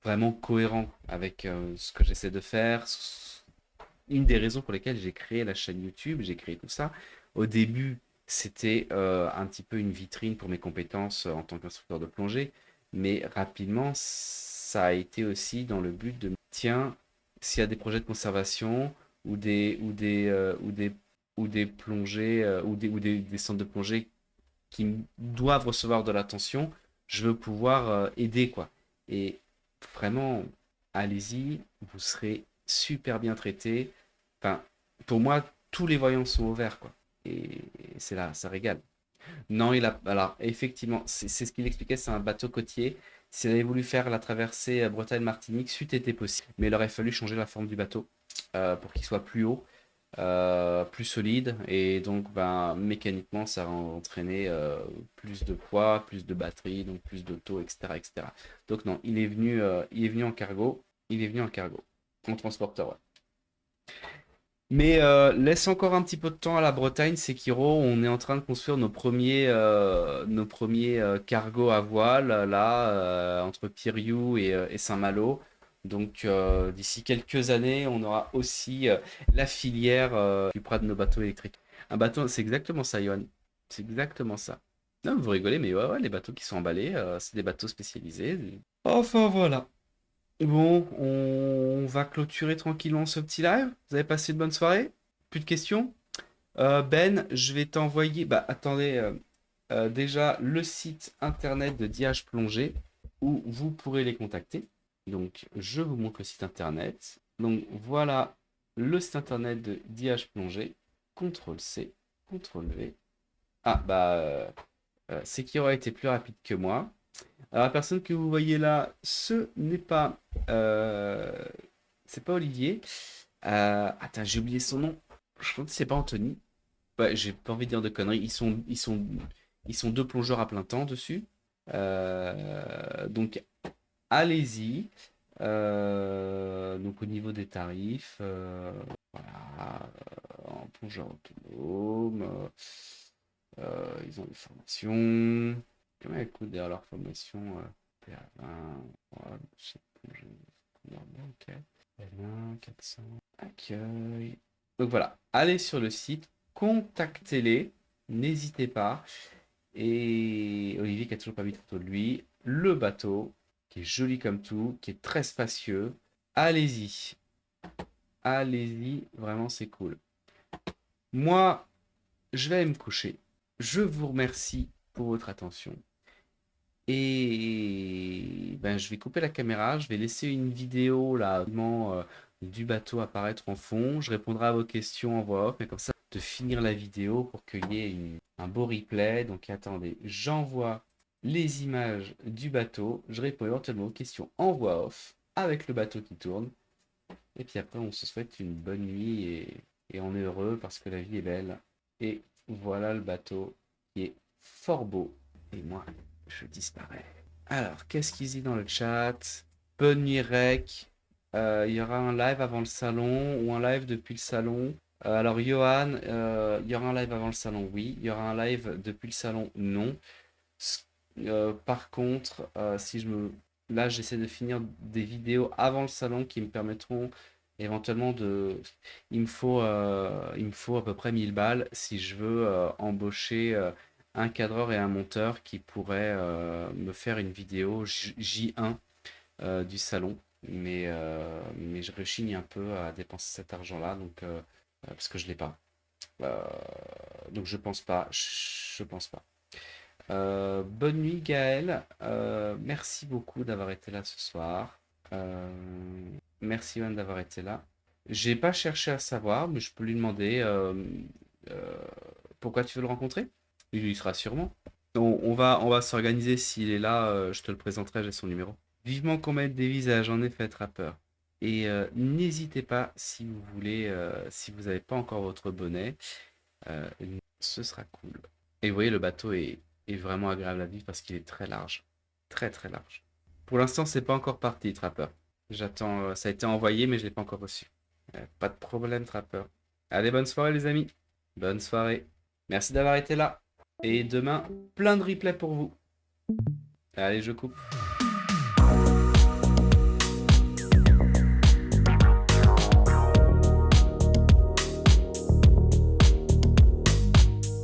vraiment cohérent avec ce que j'essaie de faire. Une des raisons pour lesquelles j'ai créé la chaîne YouTube, j'ai créé tout ça. Au début, c'était un petit peu une vitrine pour mes compétences en tant qu'instructeur de plongée, mais rapidement, ça a été aussi dans le but de, tiens, s'il y a des projets de conservation, ou des plongées des centres de plongée doivent recevoir de l'attention, je veux pouvoir aider quoi. Et vraiment, allez-y, vous serez super bien traité. Enfin, pour moi, tous les voyants sont au vert quoi. Et c'est là, ça régale. Non, alors effectivement, c'est ce qu'il expliquait, c'est un bateau côtier. S'il avait voulu faire la traversée Bretagne-Martinique, c'eût été possible. Mais il aurait fallu changer la forme du bateau pour qu'il soit plus haut, plus solide. Et donc, ben, mécaniquement, ça a entraîné plus de poids, plus de batterie, donc plus d'auto, etc., etc. Donc non, il est venu en cargo. Il est venu en cargo, en transporteur, ouais. Mais laisse encore un petit peu de temps à la Bretagne, Sekiro. On est en train de construire nos premiers cargos à voile, là, entre Piriou et Saint-Malo. Donc d'ici quelques années, on aura aussi la filière qui occupera de nos bateaux électriques. Un bateau, c'est exactement ça, Johan. C'est exactement ça. Non, vous rigolez, mais ouais, ouais, les bateaux qui sont emballés, c'est des bateaux spécialisés. Enfin, voilà. Bon, on va clôturer tranquillement ce petit live. Vous avez passé une bonne soirée? Plus de questions? Ben, je vais t'envoyer. Bah, attendez, déjà le site internet de DH Plongée où vous pourrez les contacter. Donc, je vous montre le site internet. Donc, voilà le site internet de DH Plongée. CTRL-C, CTRL-V. Ah, bah, c'est qui aura été plus rapide que moi. Alors, la personne que vous voyez là, ce n'est pas. C'est pas Olivier. Attends, j'ai oublié son nom. Je pense que c'est pas Anthony. Ouais, j'ai pas envie de dire de conneries. Ils sont deux plongeurs à plein temps dessus. Donc, allez-y. Donc, au niveau des tarifs, voilà, en plongeur autonome, ils ont des formations. Comment elle coûte d'ailleurs leur formation PA20, voilà, je sais pas, ok. L1, 400, accueil. Donc voilà, allez sur le site, contactez-les, n'hésitez pas. Et Olivier qui a toujours pas mis de photo de lui, le bateau, qui est joli comme tout, qui est très spacieux. Allez-y, allez-y, vraiment c'est cool. Moi, je vais aller me coucher. Je vous remercie pour votre attention. Et ben, je vais couper la caméra, je vais laisser une vidéo là, du bateau apparaître en fond. Je répondrai à vos questions en voix off, mais comme ça, de finir la vidéo pour qu'il y ait un beau replay. Donc attendez, j'envoie les images du bateau, je réponds éventuellement aux questions en voix off avec le bateau qui tourne. Et puis après, on se souhaite une bonne nuit et on est heureux parce que la vie est belle. Et voilà le bateau qui est fort beau. Et moi, je disparais. Alors, qu'est-ce qu'ils disent dans le chat? Bonne nuit, Rec. Il y aura un live avant le salon ou un live depuis le salon. Alors, Johan, il y aura un live avant le salon, oui. Il y aura un live depuis le salon, non. Par contre, si je me... Là, j'essaie de finir des vidéos avant le salon qui me permettront éventuellement de... il me faut à peu près 1000 balles si je veux embaucher un cadreur et un monteur qui pourraient me faire une vidéo J1 du salon. Mais je rechigne un peu à dépenser cet argent-là, donc, parce que je l'ai pas. Euh, donc je pense pas. Je pense pas. Bonne nuit Gaël. Merci beaucoup d'avoir été là ce soir. Euh, Merci Yoann d'avoir été là. J'ai pas cherché à savoir, mais je peux lui demander euh, pourquoi tu veux le rencontrer. Il y sera sûrement. On va s'organiser s'il est là, je te le présenterai, j'ai son numéro. Vivement qu'on mette des visages, en effet, trappeur. Et n'hésitez pas si vous voulez, si vous n'avez pas encore votre bonnet, euh, ce sera cool. Et vous voyez, le bateau est vraiment agréable à vivre parce qu'il est très large. Très très large. Pour l'instant, c'est pas encore parti, Trapper. J'attends, ça a été envoyé, mais je l'ai pas encore reçu. Pas de problème, Trapper. Allez, bonne soirée, les amis. Bonne soirée. Merci d'avoir été là. Et demain, plein de replays pour vous. Allez, je coupe.